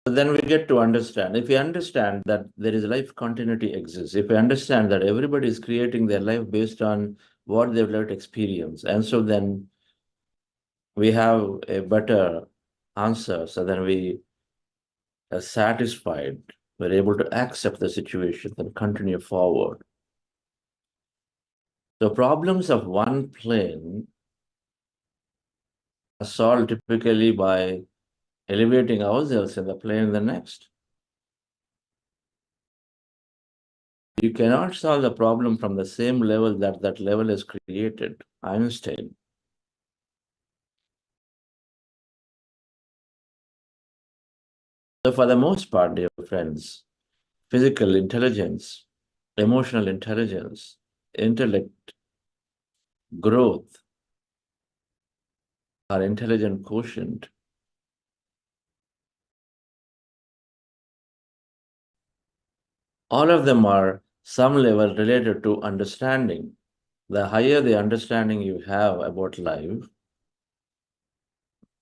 So then we get to understand. If we understand that there is life continuity exists, if we understand that everybody is creating their life based on what they've lived experience, and so then we have a better answer, so then we are satisfied, we're able to accept the situation and continue forward. The problems of one plane are solved typically by elevating ourselves in the plane in the next. You cannot solve the problem from the same level that that level is created. Einstein. So for the most part, dear friends, physical intelligence, emotional intelligence, intellect, growth, our intelligent quotient, all of them are some level related to understanding. The higher the understanding you have about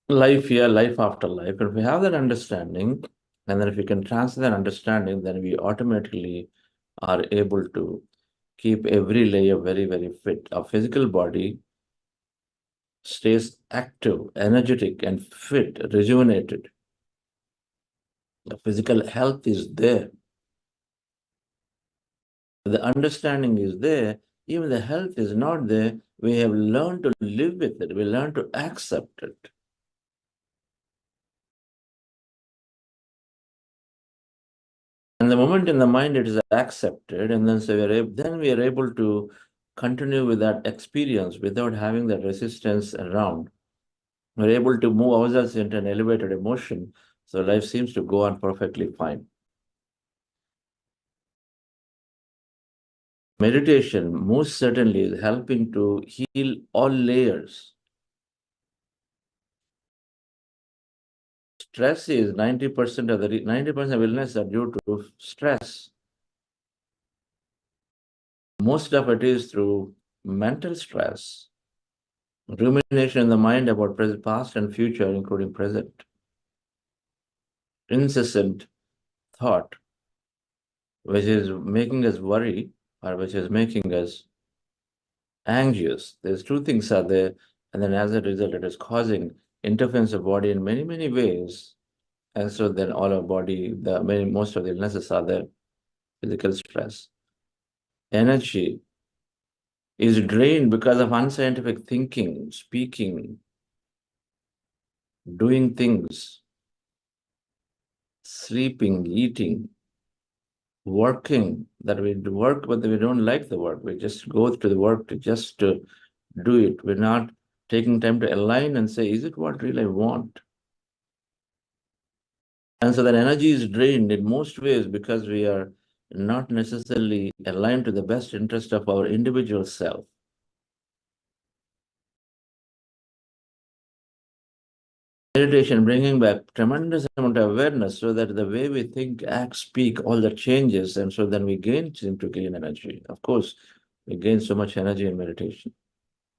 life here, life after life, if we have that understanding, and then if we can transfer that understanding, then we automatically are able to keep every layer very, very fit. Our physical body stays active, energetic, and fit, rejuvenated. The physical health is there. The understanding is there. Even the health is not there. We have learned to live with it. We learn to accept it. And the moment in the mind it is accepted, and then so we are able to continue with that experience without having that resistance around. We're able to move ourselves into an elevated emotion, so life seems to go on perfectly fine. Meditation most certainly is helping to heal all layers. Stress is 90% of 90% of illness are due to stress. Most of it is through mental stress, rumination in the mind about present, past, and future, including present. Incessant thought, which is making us worry or which is making us anxious. There's two things are there, and then as a result, it is causing interference of body in many, many ways. And so then all our body, most of the illnesses are there. Physical stress. Energy is drained because of unscientific thinking, speaking, doing things, sleeping, eating, working, that we work, but we don't like the work. We just go to the work to just to do it. We're not taking time to align and say, is it what really I want? And so that energy is drained in most ways because we are not necessarily aligned to the best interest of our individual self. Meditation bringing back tremendous amount of awareness so that the way we think, act, speak, all that changes, and so then we seem to gain energy. Of course, we gain so much energy in meditation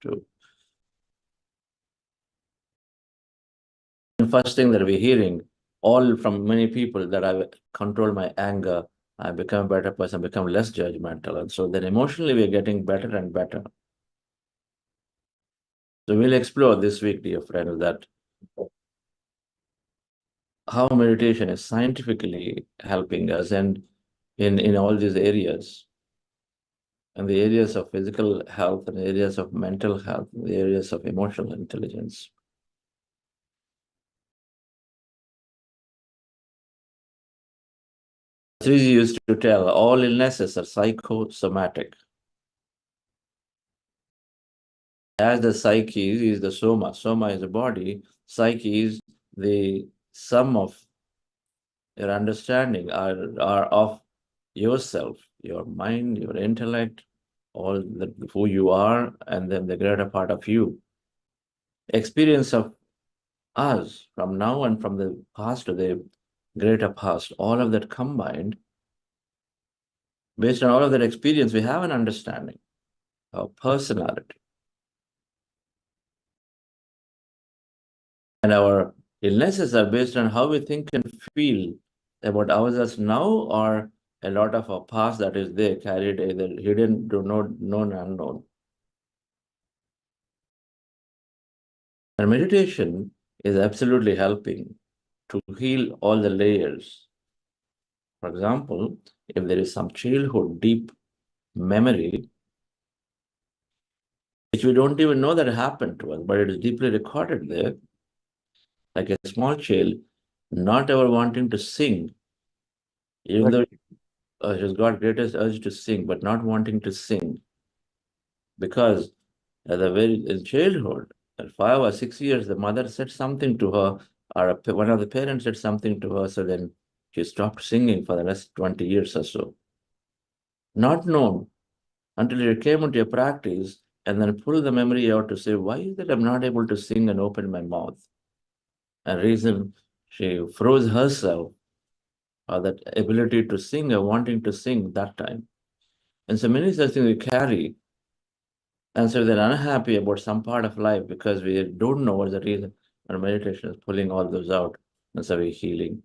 too. And first thing that we're hearing, all from many people, that I control my anger, I become a better person, become less judgmental, and so then emotionally we're getting better and better. So we'll explore this week, dear friends, that how meditation is scientifically helping us and in all these areas, and the areas of physical health, and the areas of mental health, the areas of emotional intelligence. Patriji used to tell all illnesses are psychosomatic. As the psyche is the soma, soma is the body, psyche is the sum of your understanding are of yourself, your mind, your intellect, all the, who you are, and then the greater part of you. Experience of us from now and from the past to the greater past, all of that combined, based on all of that experience, we have an understanding of personality. And our Illnesses are based on how we think and feel about ourselves now, or a lot of our past that is there, carried either hidden to known unknown. And meditation is absolutely helping to heal all the layers. For example, if there is some childhood deep memory, which we don't even know that happened to us, but it is deeply recorded there, like a small child not ever wanting to sing, even though she's got greatest urge to sing, but not wanting to sing because at the very in childhood, at 5 or 6 years, the mother said something to her, or one of the parents said something to her, so then she stopped singing for the next 20 years or so. Not known until it came into a practice and then pull the memory out to say, why is it I'm not able to sing and open my mouth? And reason she froze herself, or that ability to sing or wanting to sing that time. And so many such things we carry. And so they're unhappy about some part of life because we don't know what's the reason. And meditation is pulling all those out. And so we're healing.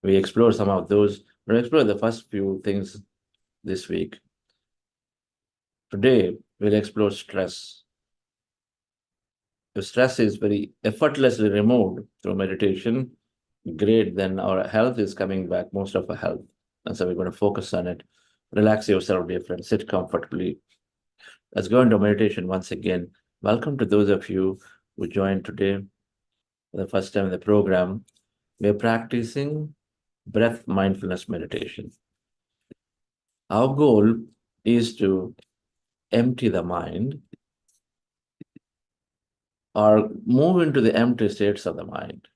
We explore some of those. We'll explore the first few things this week. Today, we'll explore stress. If stress is very effortlessly removed through meditation, great, then our health is coming back, most of our health. And so we're going to focus on it. Relax yourself, dear friend. Sit comfortably. Let's go into meditation once again. Welcome to those of you who joined today for the first time in the program. We're practicing breath mindfulness meditation. Our goal is to empty the mind or move into the empty states of the mind.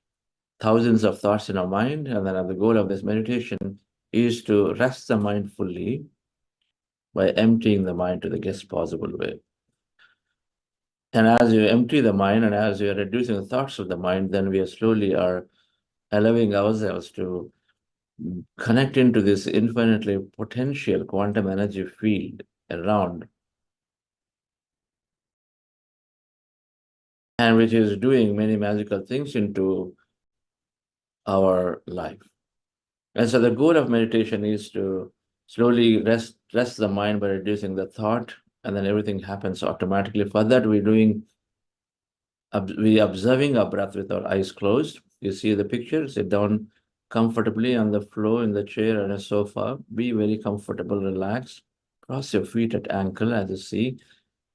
Thousands of thoughts in our mind, and then the goal of this meditation is to rest the mind fully by emptying the mind to the best possible way. And as you empty the mind and as you are reducing the thoughts of the mind, then we are slowly are allowing ourselves to connect into this infinitely potential quantum energy field around, and which is doing many magical things into our life. And so the goal of meditation is to slowly rest the mind by reducing the thought, and then everything happens automatically. For that, we observing our breath with our eyes closed. You see the picture, sit down comfortably on the floor, in the chair, and a sofa. Be very comfortable, relaxed. Cross your feet at ankle as you see.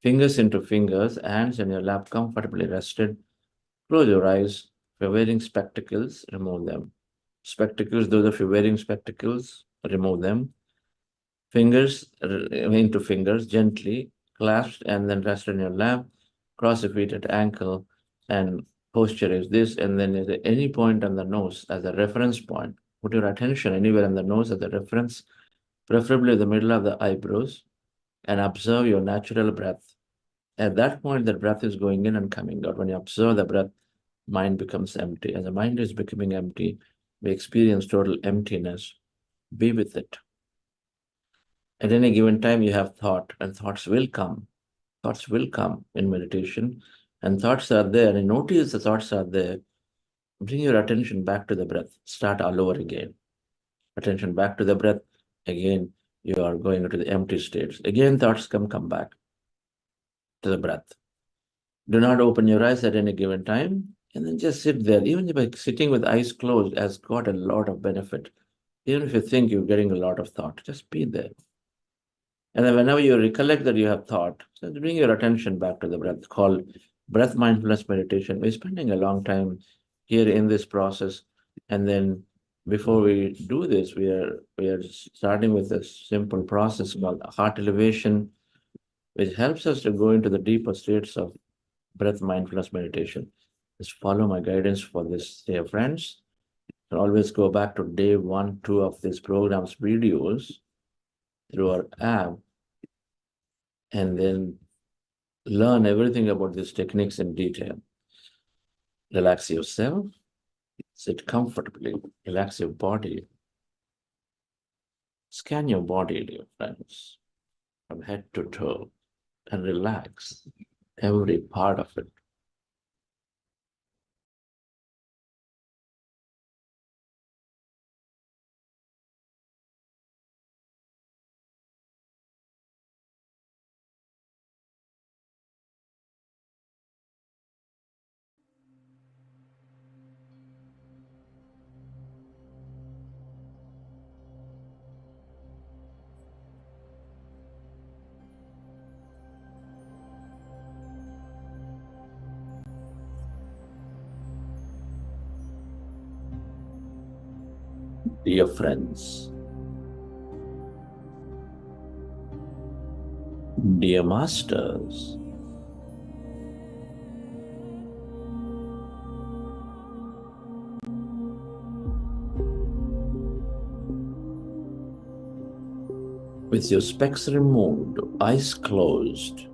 Fingers into fingers, hands in your lap comfortably rested. Close your eyes. If you're wearing spectacles, remove them. Spectacles, those of you wearing spectacles, remove them. Fingers into fingers, gently clasped, and then rest on your lap. Cross your feet at ankle, and posture is this. And then at any point on the nose as a reference point, put your attention anywhere on the nose as a reference, preferably the middle of the eyebrows, and observe your natural breath. At that point, the breath is going in and coming out. When you observe the breath, mind becomes empty. As the mind is becoming empty, we experience total emptiness. Be with it. At any given time, you have thought, and thoughts will come. Thoughts will come in meditation, and thoughts are there. And notice the thoughts are there. Bring your attention back to the breath. Start all over again. Attention back to the breath. Again, you are going into the empty states. Again, thoughts come back to the breath. Do not open your eyes at any given time, and then just sit there. Even by sitting with eyes closed has got a lot of benefit. Even if you think you're getting a lot of thought, just be there. And then whenever you recollect that you have thought, just bring your attention back to the breath, called breath mindfulness meditation. We're spending a long time here in this process. And then before we do this, we are starting with a simple process called heart elevation, which helps us to go into the deeper states of breath mindfulness meditation. Just follow my guidance for this, dear friends. And always go back to day 1, 2 of this program's videos through our app, and then learn everything about these techniques in detail. Relax yourself, sit comfortably, relax your body. Scan your body, dear friends, from head to toe, and relax every part of it. Dear friends, dear masters, with your specs removed, eyes closed,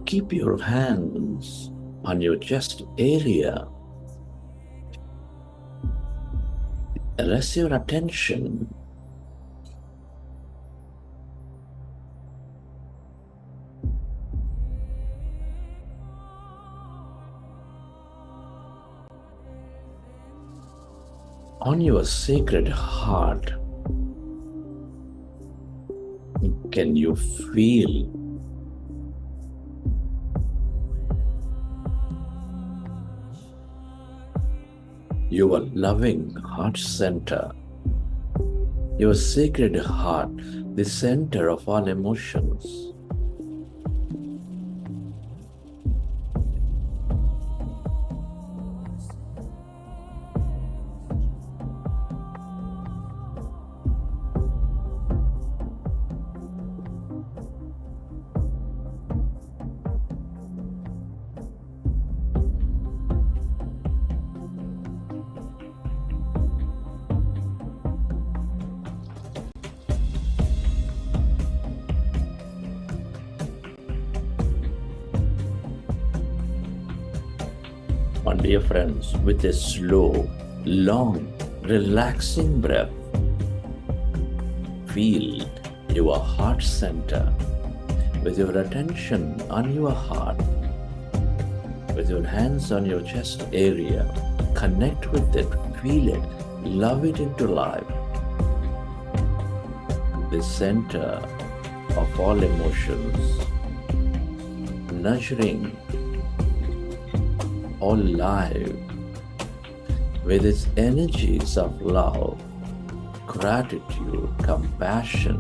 keep your hands on your chest area. Rest your attention on your sacred heart. Can you feel your loving heart center, your sacred heart, the center of all emotions? My dear friends, with a slow, long, relaxing breath, feel your heart center with your attention on your heart, with your hands on your chest area. Connect with it, feel it, love it into life. The center of all emotions, nurturing all life with its energies of love, gratitude, compassion.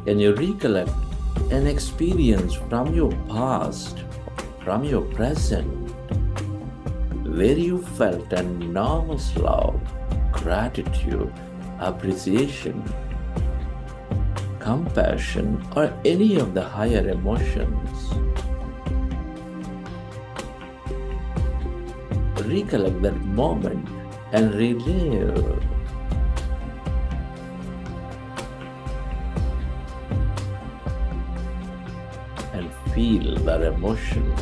Can you recollect an experience from your past, from your present, where you felt enormous love, gratitude, appreciation, compassion, or any of the higher emotions? Recollect that moment and relive. And feel that emotion.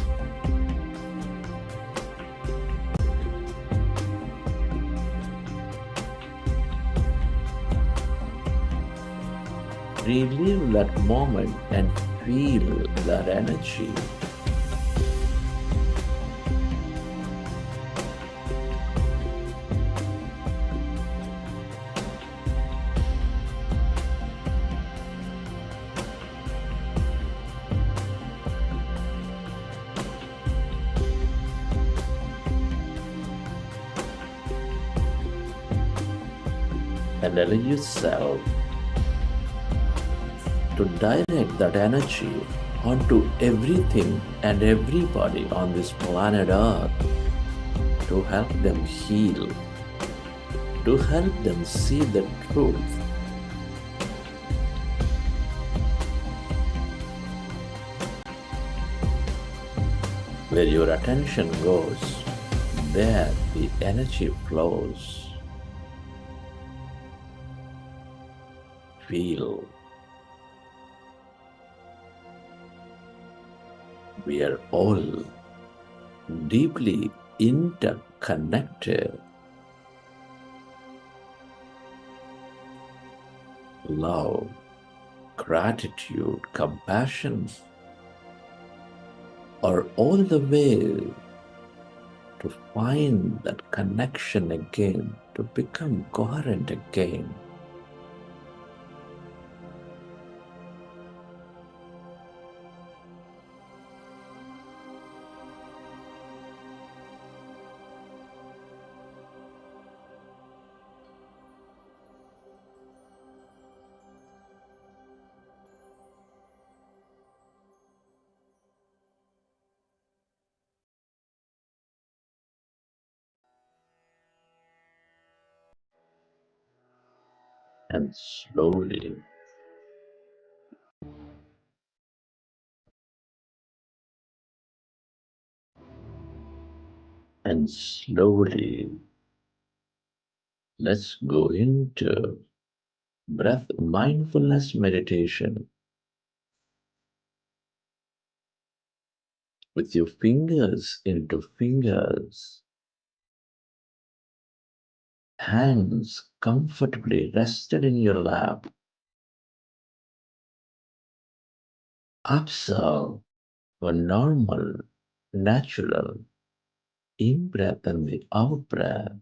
Relive that moment and feel that energy. And allow yourself to direct that energy onto everything and everybody on this planet Earth, to help them heal, to help them see the truth. Where your attention goes, there the energy flows. Feel. We are all deeply interconnected. Love, gratitude, compassion are all the way to find that connection again, to become coherent again. And slowly and slowly, let's go into breath mindfulness meditation with your fingers into fingers, hands comfortably rested in your lap. Observe a normal, natural in breath and the out breath.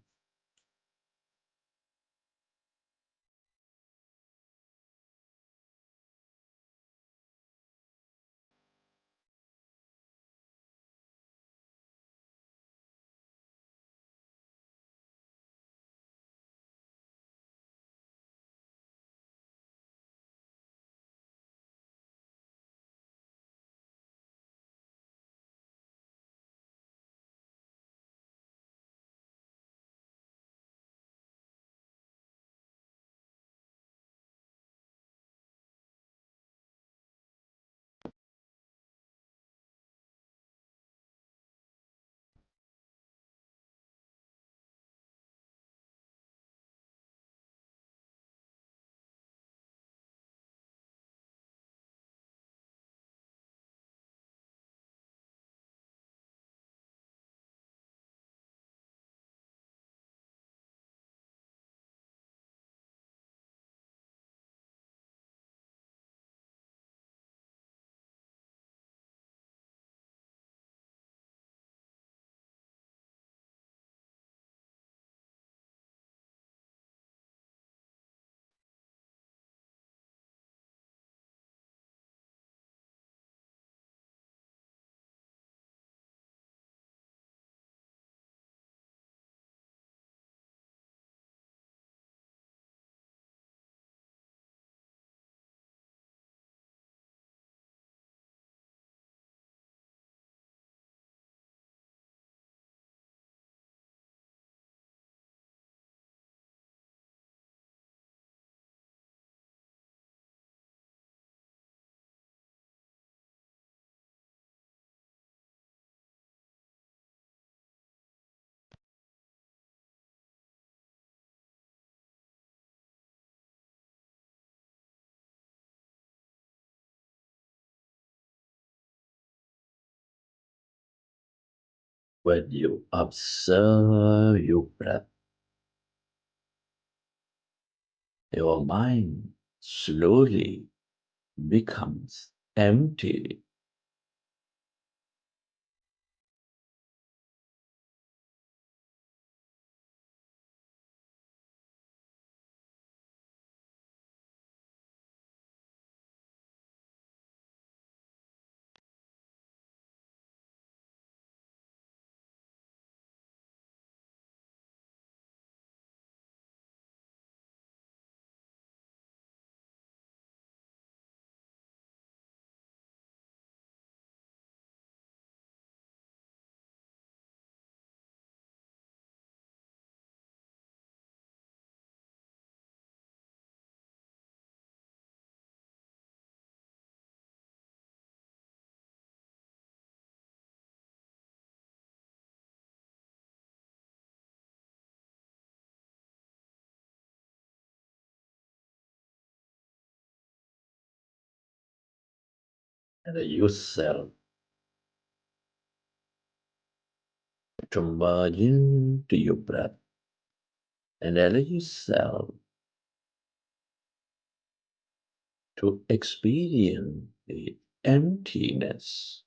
When you observe your breath, your mind slowly becomes empty. And yourself to merge into your breath and allow yourself to experience the emptiness.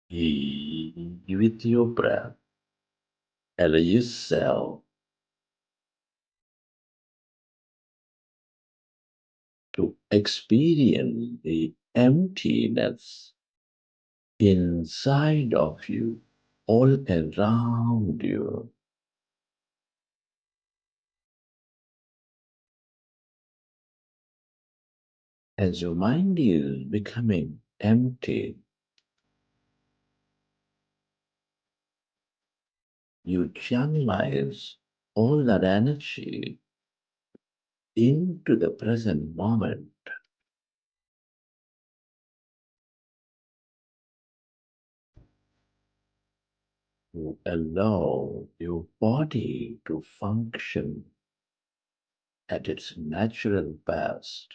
With your breath, allow yourself to experience the emptiness inside of you, all around you. As your mind is becoming empty, you channelize all that energy into the present moment. You allow your body to function at its natural best.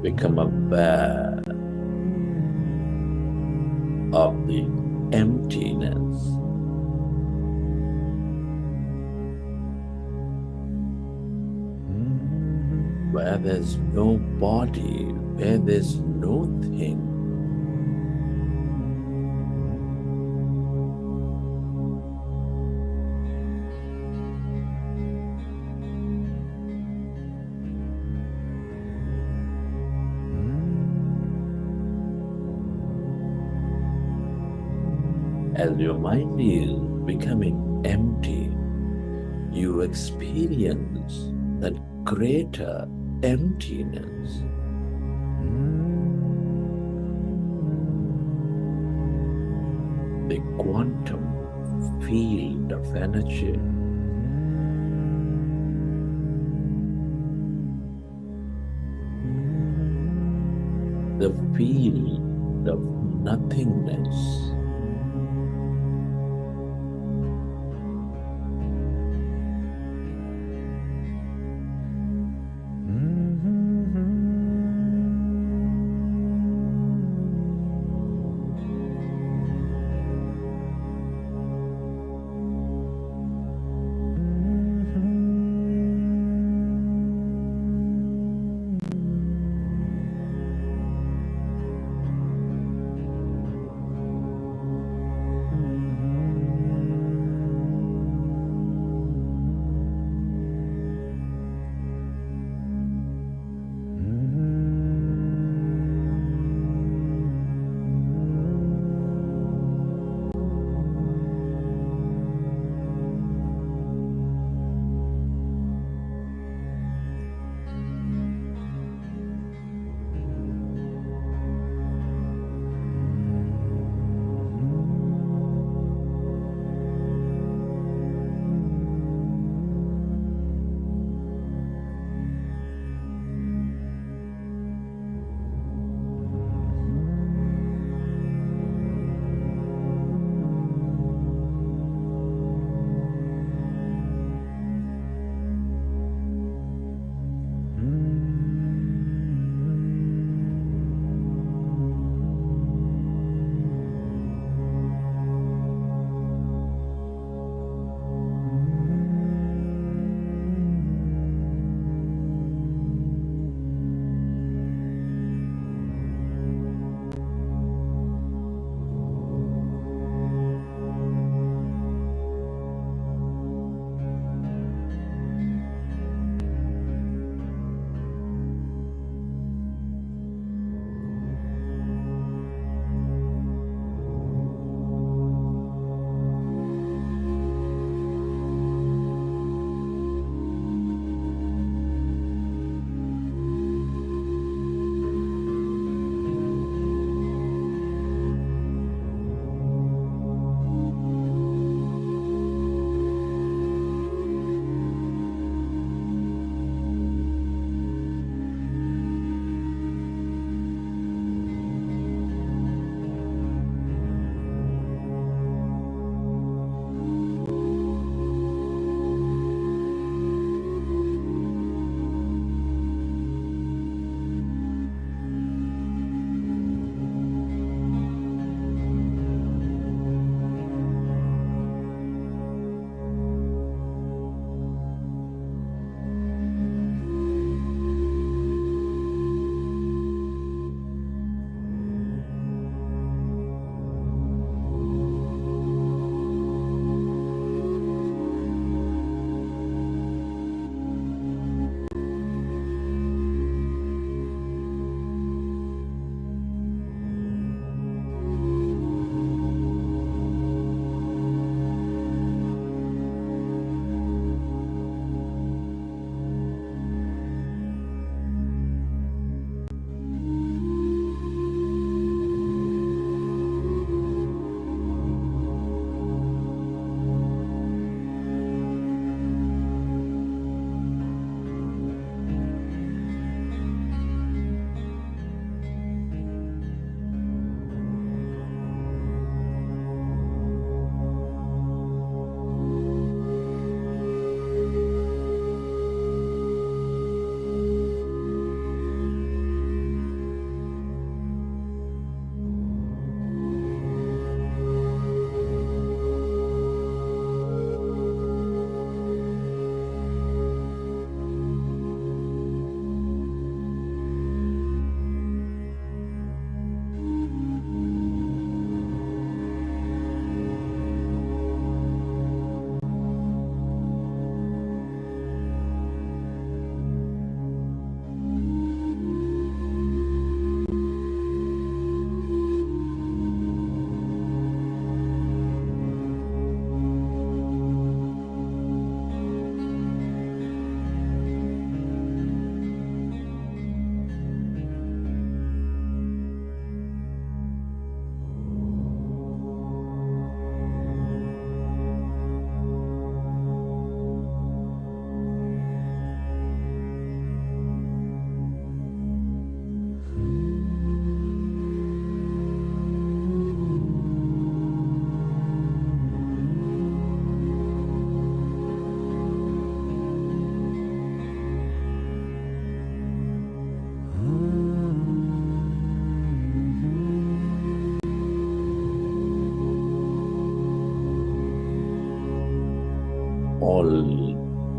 Become aware of the emptiness. Where there's no body, where there's no thing. As your mind is becoming empty, you experience that greater emptiness. The quantum field of energy. The field of nothingness.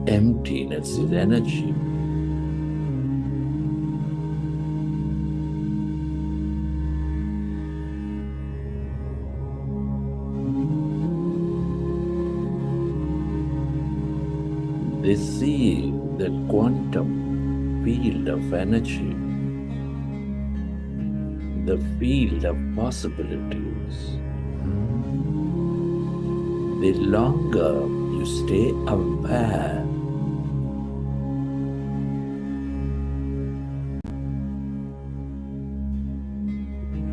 emptiness is energy. They see the quantum field of energy, the field of possibilities. The longer you stay aware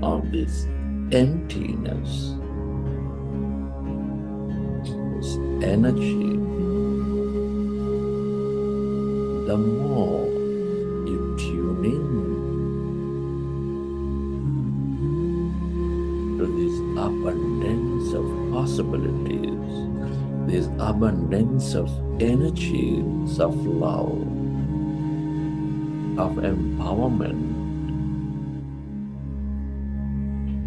of this emptiness, this energy, the more you tune in to this abundance of possibilities, this abundance of energies of love, of empowerment,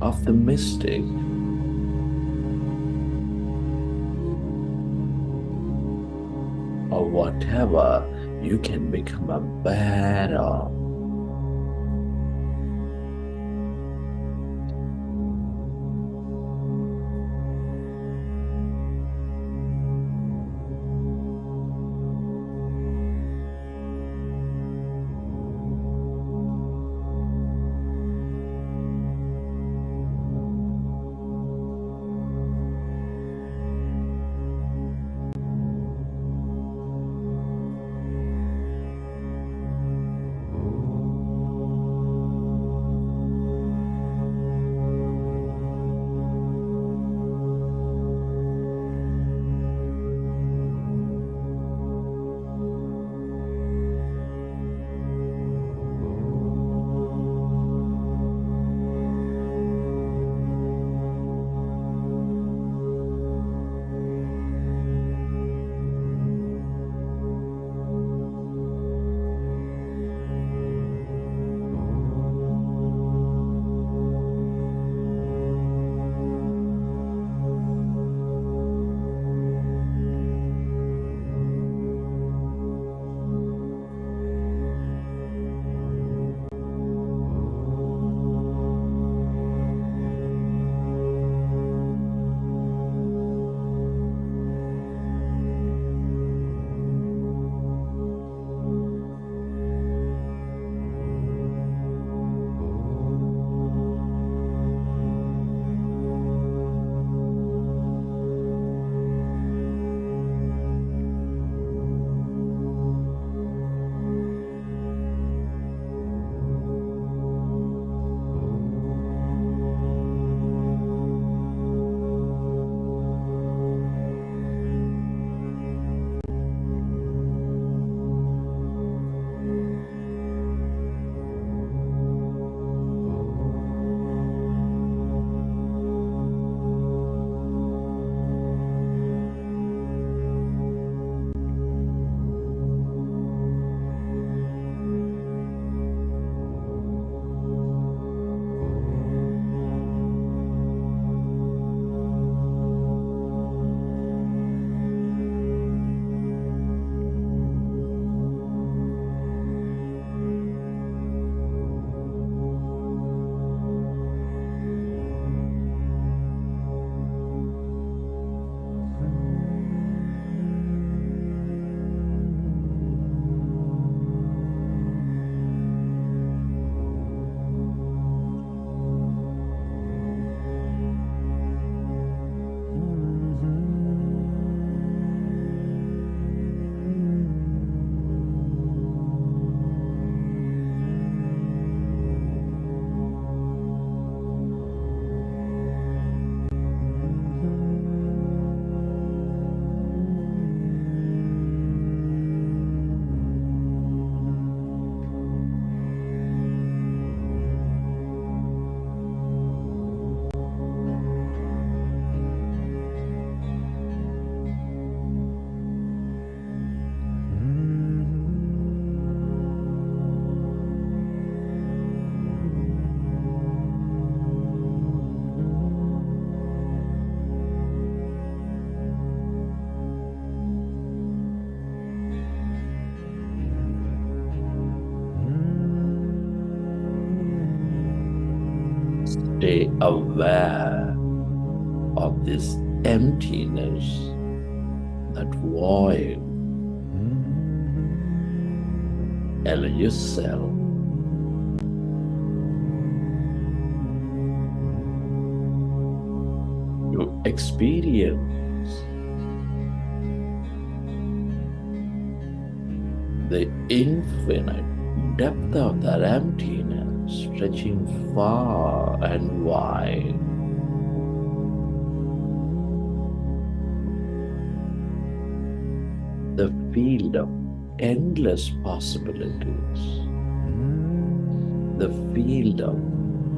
of the mystic, or whatever you can become aware of. stay aware of this emptiness, that void. Allow yourself to experience the infinite depth of that emptiness, stretching far and wide. The field of endless possibilities, the field of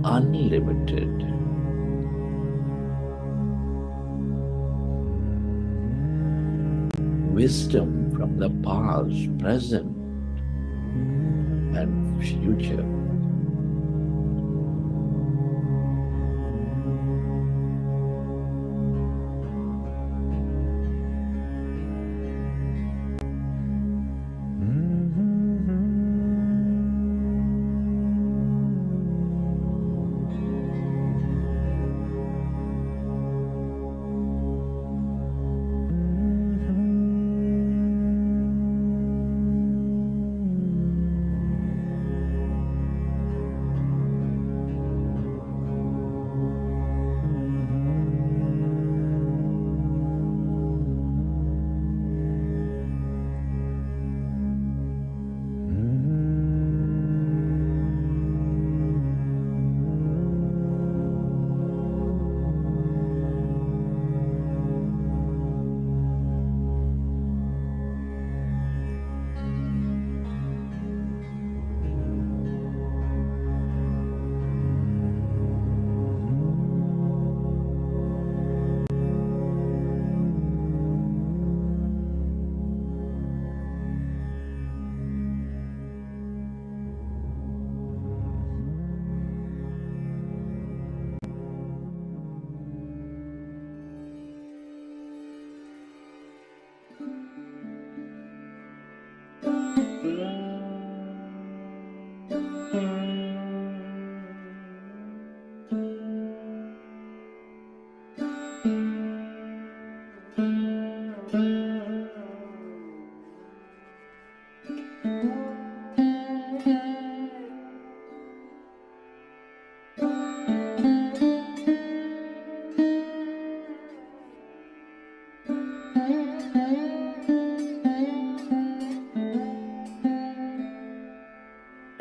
unlimited wisdom from the past, present, and future.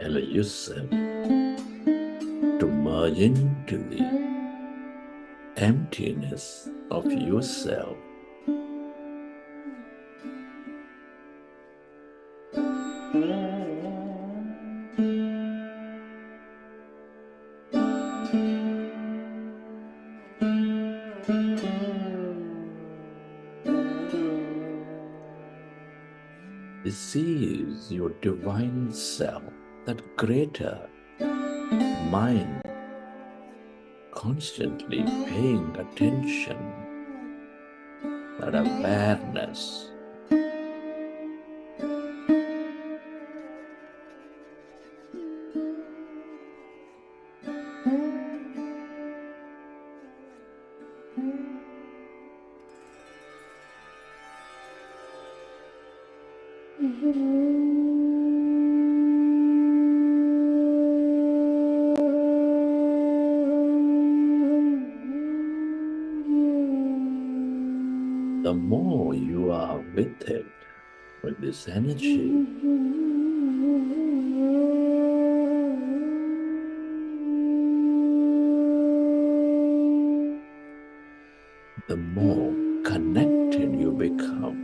Allow yourself to merge into the emptiness of yourself. This is your divine self, that greater mind, constantly paying attention, that awareness. The more you are with it, with this energy, the more connected you become.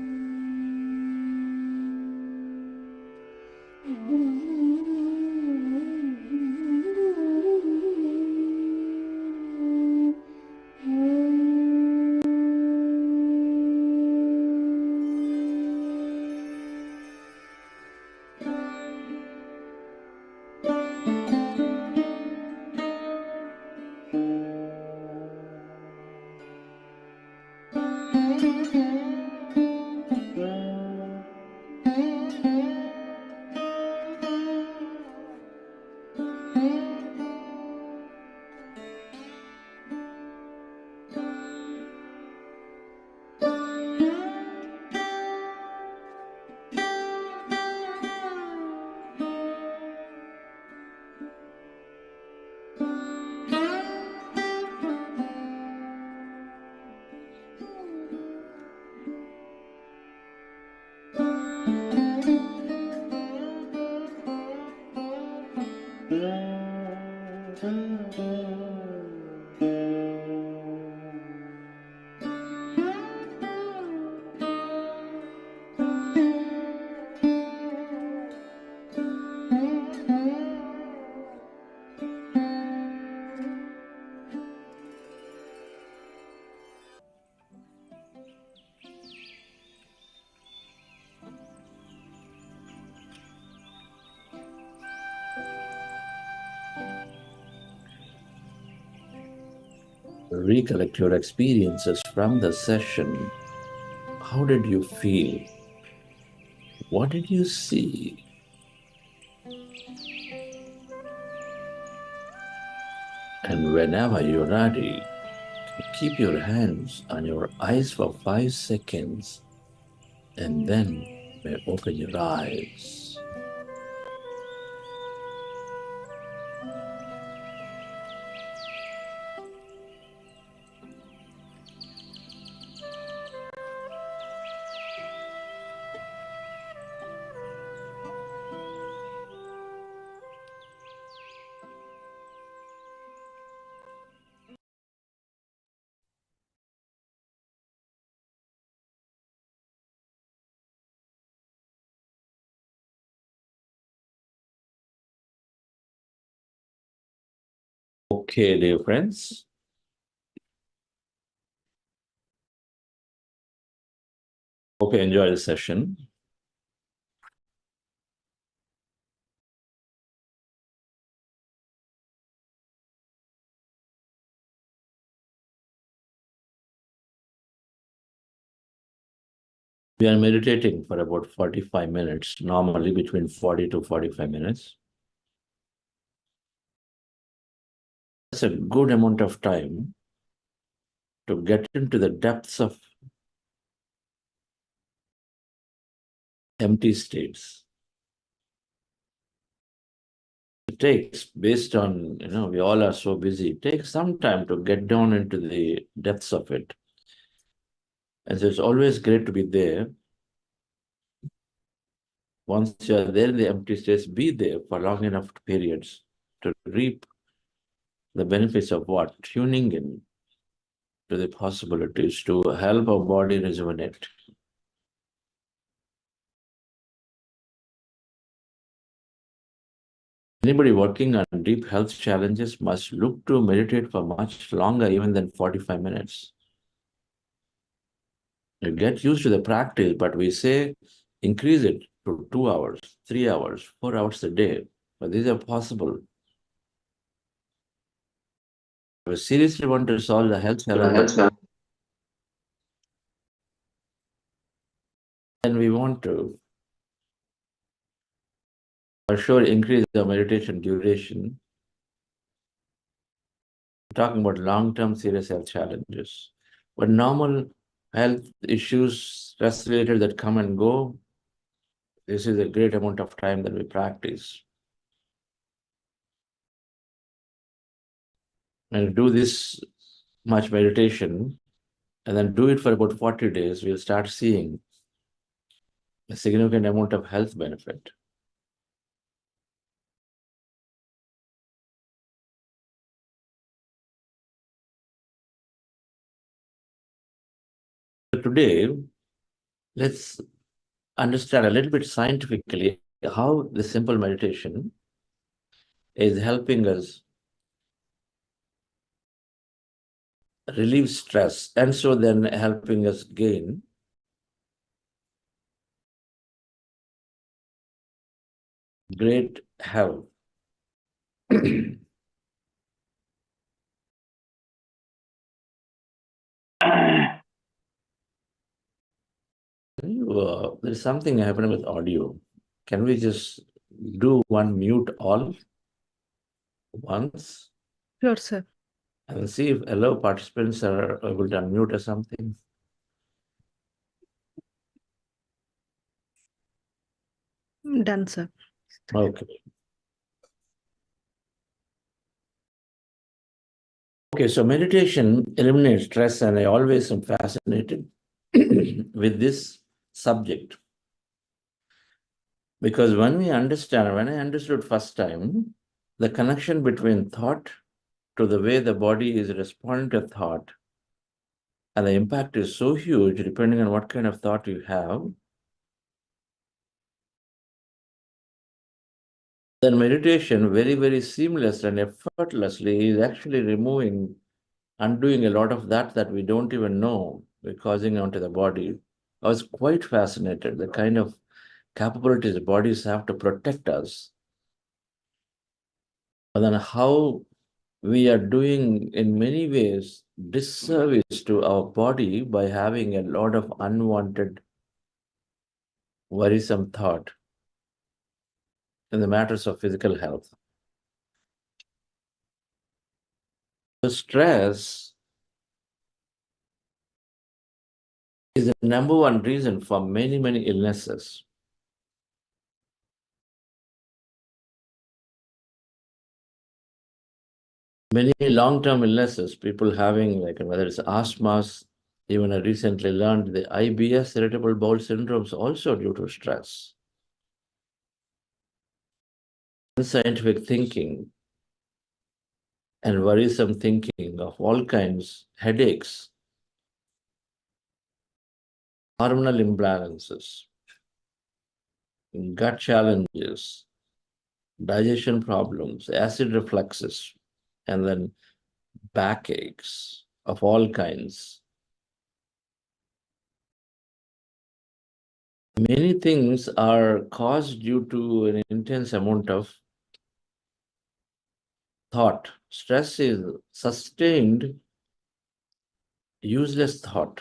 recollect your experiences from the session. How did you feel? What did you see? And whenever you're ready, keep your hands on your eyes for 5 seconds and then may open your eyes. Okay, dear friends. Hope you enjoy the session. We are meditating for about 45 minutes, normally between 40 to 45 minutes. That's a good amount of time to get into the depths of empty states. It takes, based on, we all are so busy, it takes some time to get down into the depths of it. And so it's always great to be there. Once you're there in the empty states, be there for long enough periods to reap the benefits of what? Tuning in to the possibilities to help our body rejuvenate. Anybody working on deep health challenges must look to meditate for much longer, even than 45 minutes. You get used to the practice, but we say increase it to 2 hours, 3 hours, 4 hours a day. But these are possible. If we seriously want to solve the health challenge, then we want to, for sure, increase the meditation duration. We're talking about long-term serious health challenges. But normal health issues, stress related that come and go, this is a great amount of time that we practice. And do this much meditation and then do it for about 40 days, we'll start seeing a significant amount of health benefit. So today, let's understand a little bit scientifically how the simple meditation is helping us relieve stress and so then helping us gain great health. There's something happening with audio. Can we just do one mute all once? Sure, sir. And see if hello participants are able to unmute or something. Done, sir. Okay. Okay, so meditation eliminates stress, and I always am fascinated with this subject. Because when I understood first time, the connection between thought to the way the body is responding to thought, and the impact is so huge depending on what kind of thought you have, then meditation very, very seamless and effortlessly is actually undoing a lot of that we don't even know we're causing onto the body. I was quite fascinated, the kind of capabilities bodies have to protect us. And then how we are doing in many ways disservice to our body by having a lot of unwanted, worrisome thought in the matters of physical health. The stress is the number one reason for many, many illnesses. Many long-term illnesses, people having like whether it's asthmas, even I recently learned the IBS, irritable bowel syndromes, also due to stress. Unscientific thinking and worrisome thinking of all kinds, headaches, hormonal imbalances, gut challenges, digestion problems, acid refluxes, and then backaches of all kinds. Many things are caused due to an intense amount of thought. Stress is sustained, useless thought,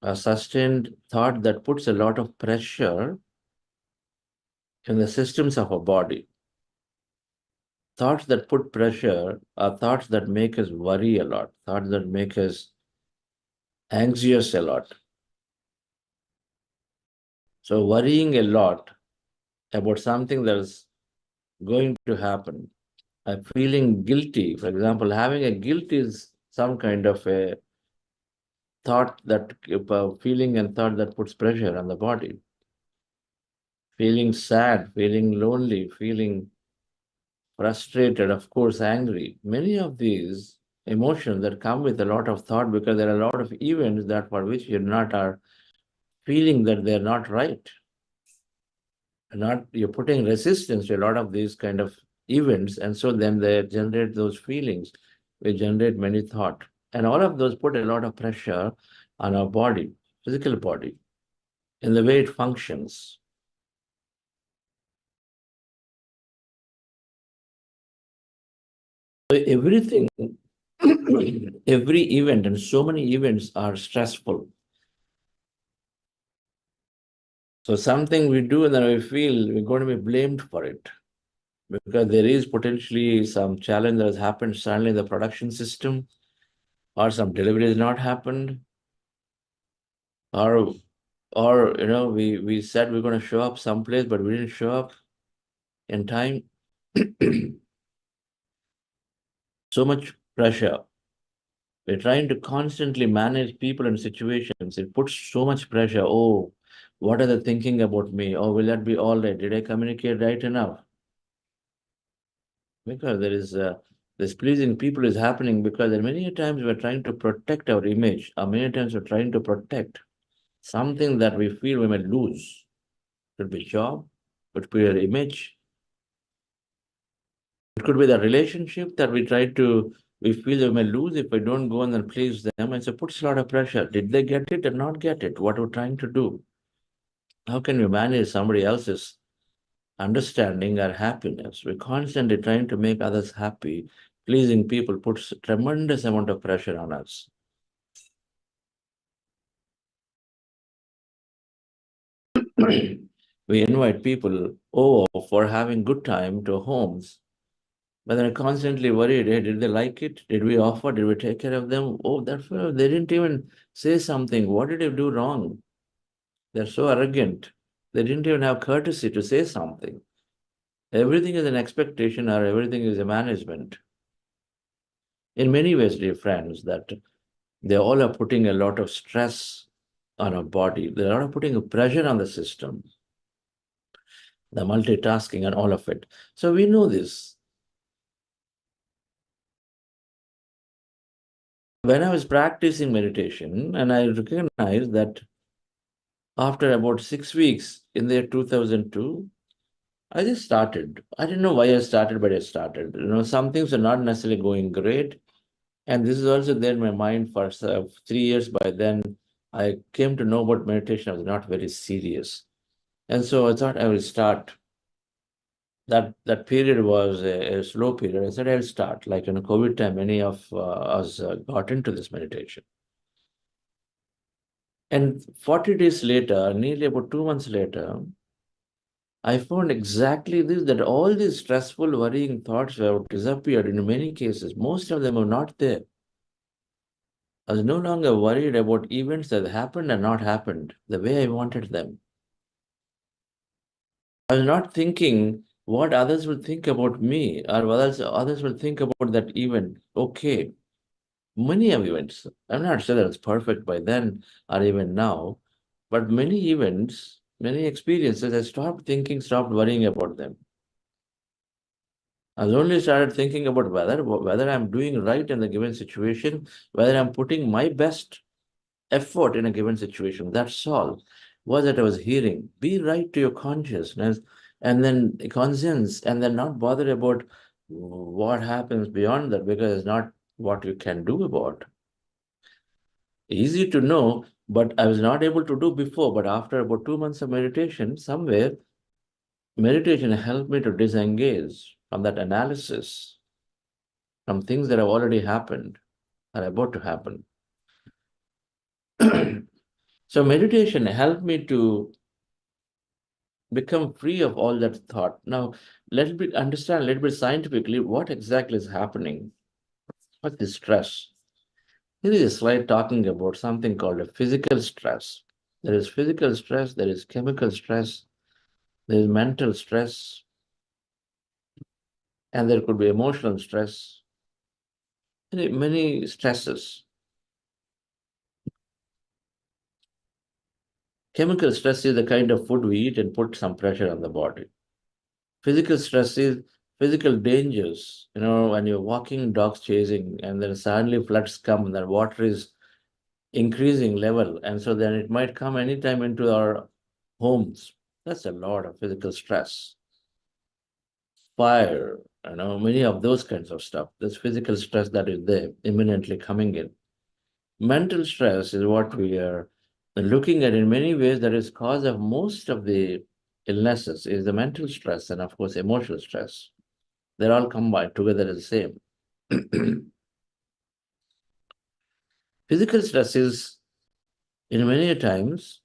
a sustained thought that puts a lot of pressure in the systems of our body. Thoughts that put pressure are thoughts that make us worry a lot, thoughts that make us anxious a lot. So worrying a lot about something that is going to happen, feeling guilty, for example, having a guilt is some kind of a thought that feeling and thought that puts pressure on the body. Feeling sad, feeling lonely, feeling frustrated, of course, angry. Many of these emotions that come with a lot of thought because there are a lot of events that for which you're not are feeling that they're not right. You're putting resistance to a lot of these kind of events, and so then they generate those feelings. We generate many thought. And all of those put a lot of pressure on our body, physical body, in the way it functions. So everything, every event, and so many events are stressful. So something we do and then we feel we're going to be blamed for it because there is potentially some challenge that has happened suddenly in the production system, or some delivery has not happened, or we said we're going to show up someplace but we didn't show up in time. So much pressure. We're trying to constantly manage people and situations. It puts so much pressure. Oh, what are they thinking about me? Oh, will that be all right? Did I communicate right enough? Because there is this pleasing people is happening because there are many times we're trying to protect our image, or many times we're trying to protect something that we feel we may lose. It could be job, it could be our image, it could be the relationship that we feel we may lose if we don't go and then please them. And so it puts a lot of pressure. Did they get it or not get it? What we're trying to do? How can we manage somebody else's understanding or happiness? We're constantly trying to make others happy. Pleasing people puts a tremendous amount of pressure on us. We invite people over for having good time to homes, but they're constantly worried. Hey, did they like it? Did we offer? Did we take care of them? Oh, that's they didn't even say something. What did they do wrong? They're so arrogant. They didn't even have courtesy to say something. Everything is an expectation or everything is a management. In many ways, dear friends, that they all are putting a lot of stress on our body. They are putting a pressure on the system, the multitasking and all of it. So we know this. When I was practicing meditation, and I recognized that after about 6 weeks in the year 2002, I just started. I didn't know why I started, but I started. Some things are not necessarily going great. And this is also there in my mind for 3 years. By then, I came to know about meditation. I was not very serious. And so I thought I will start that period was a slow period. I said I'll start. Like in COVID time, many of us got into this meditation. And 40 days later, nearly about 2 months later, I found exactly this, that all these stressful, worrying thoughts have disappeared in many cases. Most of them are not there. I was no longer worried about events that happened and not happened the way I wanted them. I was not thinking what others will think about me or what others will think about that event. Okay, many of events. I'm not sure that it's perfect by then or even now, but many events, many experiences, I stopped thinking, stopped worrying about them. I only started thinking about whether I'm doing right in the given situation, whether I'm putting my best effort in a given situation. That's all. Was that I was hearing. Be right to your consciousness and then conscience, and then not bother about what happens beyond that because it's not what you can do about. Easy to know, but I was not able to do before. But after about 2 months of meditation, somewhere meditation helped me to disengage from that analysis, from things that have already happened, are about to happen. So meditation helped me to become free of all that thought. Now, let me understand a little bit scientifically what exactly is happening. What is stress? Here is a slide talking about something called a physical stress. There is physical stress, there is chemical stress, there is mental stress, and there could be emotional stress, many stresses. Chemical stress is the kind of food we eat and put some pressure on the body. Physical stress is physical dangers. When you're walking, dogs chasing, and then suddenly floods come, and the water is increasing level, and so then it might come anytime into our homes. That's a lot of physical stress. Fire, many of those kinds of stuff. There's physical stress that is there, imminently coming in. Mental stress is what we are looking at in many ways that is cause of most of the illnesses is the mental stress and of course emotional stress. They're all combined together as the same. Physical stress is, in many times,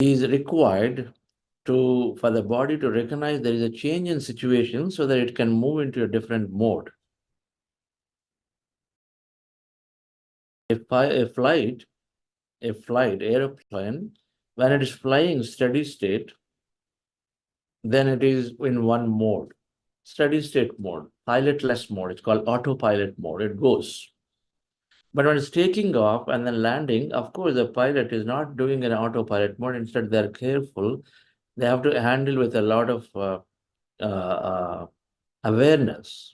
is required for the body to recognize there is a change in situation so that it can move into a different mode. Aeroplane, when it is flying steady state, then it is in one mode, steady state mode, pilotless mode. It's called autopilot mode. It goes. But when it's taking off and then landing, of course, the pilot is not doing an autopilot mode. Instead, they're careful. They have to handle with a lot of awareness.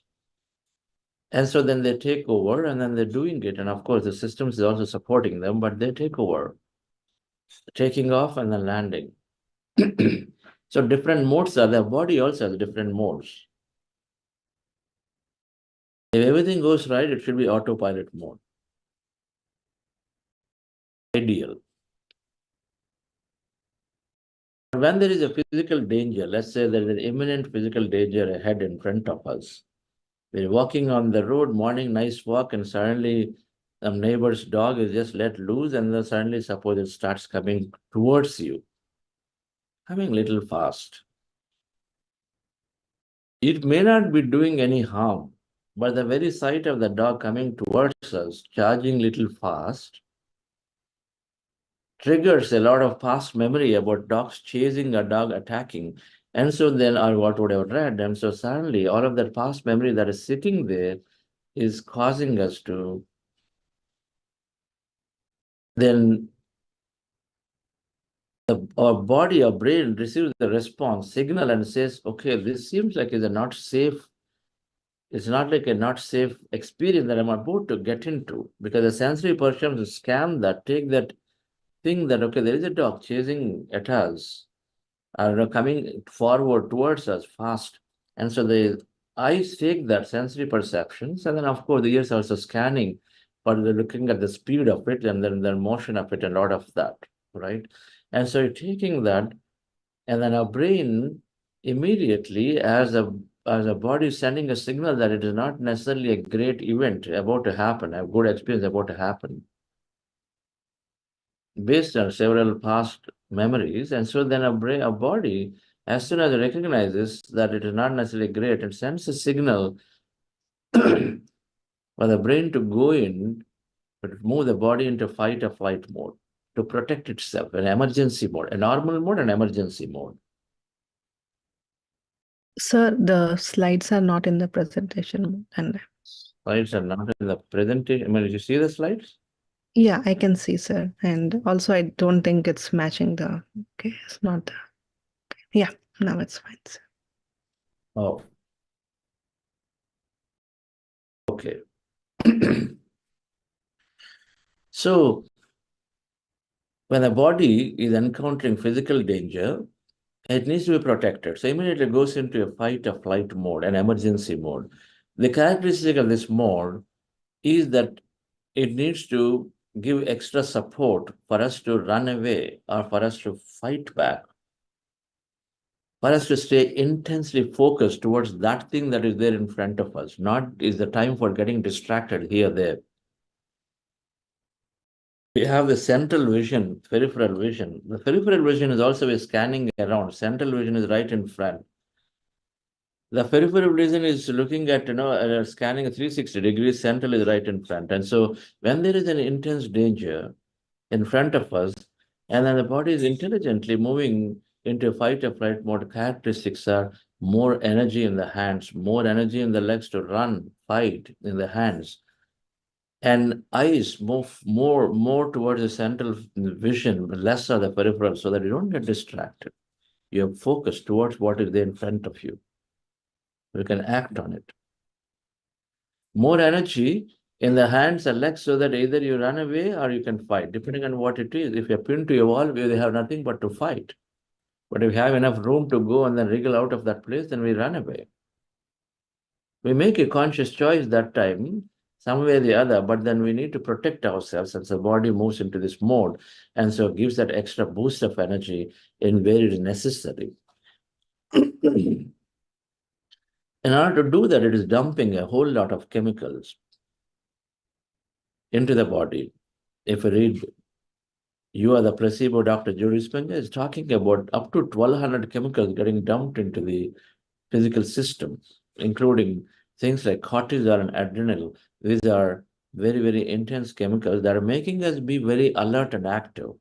And so then they take over and then they're doing it. And of course, the systems is also supporting them, but they take over, taking off and then landing. So different modes are, the body also has different modes. If everything goes right, it should be autopilot mode. Ideal. When there is a physical danger, let's say there is an imminent physical danger ahead in front of us. We're walking on the road, morning, nice walk, and suddenly some neighbor's dog is just let loose, and then suddenly suppose it starts coming towards you, coming a little fast. It may not be doing any harm, but the very sight of the dog coming towards us, charging little fast, triggers a lot of past memory about dogs chasing a dog attacking. And so then, or what would have read, and so suddenly all of that past memory that is sitting there is causing us to then our body, our brain receives the response signal and says, okay, this seems like it's a not safe, it's not like a not safe experience that I'm about to get into, because the sensory perceptions scan that, take that thing that, okay, there is a dog chasing at us, coming forward towards us fast. And so the eyes take that sensory perceptions, and then of course the ears also scanning, but they're looking at the speed of it and then the motion of it and a lot of that, right? And so you're taking that, and then our brain immediately as a body is sending a signal that it is not necessarily a great event about to happen, a good experience about to happen, based on several past memories. And so then a body, as soon as it recognizes that it is not necessarily great, it sends a signal for the brain to go in, but move the body into fight or flight mode to protect itself, an emergency mode, a normal mode and emergency mode. Sir, the slides are not in the presentation mode, and Slides are not in the presentation. I mean, did you see the slides? yeah, I can see, sir. And also, I don't think it's matching the. Okay, it's not. Yeah, now it's fine, sir. Oh. Okay. So when the body is encountering physical danger, it needs to be protected. So immediately it goes into a fight or flight mode, an emergency mode. The characteristic of this mode is that it needs to give extra support for us to run away or for us to fight back, for us to stay intensely focused towards that thing that is there in front of us. Not is the time for getting distracted here, there. We have the central vision, peripheral vision. The peripheral vision is also a scanning around. Central vision is right in front. The peripheral vision is looking at, scanning a 360 degrees, central is right in front. And so when there is an intense danger in front of us, and then the body is intelligently moving into fight or flight mode, characteristics are more energy in the hands, more energy in the legs to run, fight in the hands, and eyes move more towards the central vision, less of the peripheral, so that you don't get distracted. You're focused towards what is there in front of you. You can act on it. More energy in the hands and legs, so that either you run away or you can fight, depending on what it is. If you're pinned to a wall, we have nothing but to fight. But if we have enough room to go and then wriggle out of that place, then we run away. We make a conscious choice that time, some way or the other, but then we need to protect ourselves as the body moves into this mode. And so it gives that extra boost of energy in where it is necessary. In order to do that, it is dumping a whole lot of chemicals into the body. If you read You Are the Placebo, Dr. Judy Spencer is talking about up to 1,200 chemicals getting dumped into the physical system, including things like cortisol and adrenaline. These are very, very intense chemicals that are making us be very alert and active.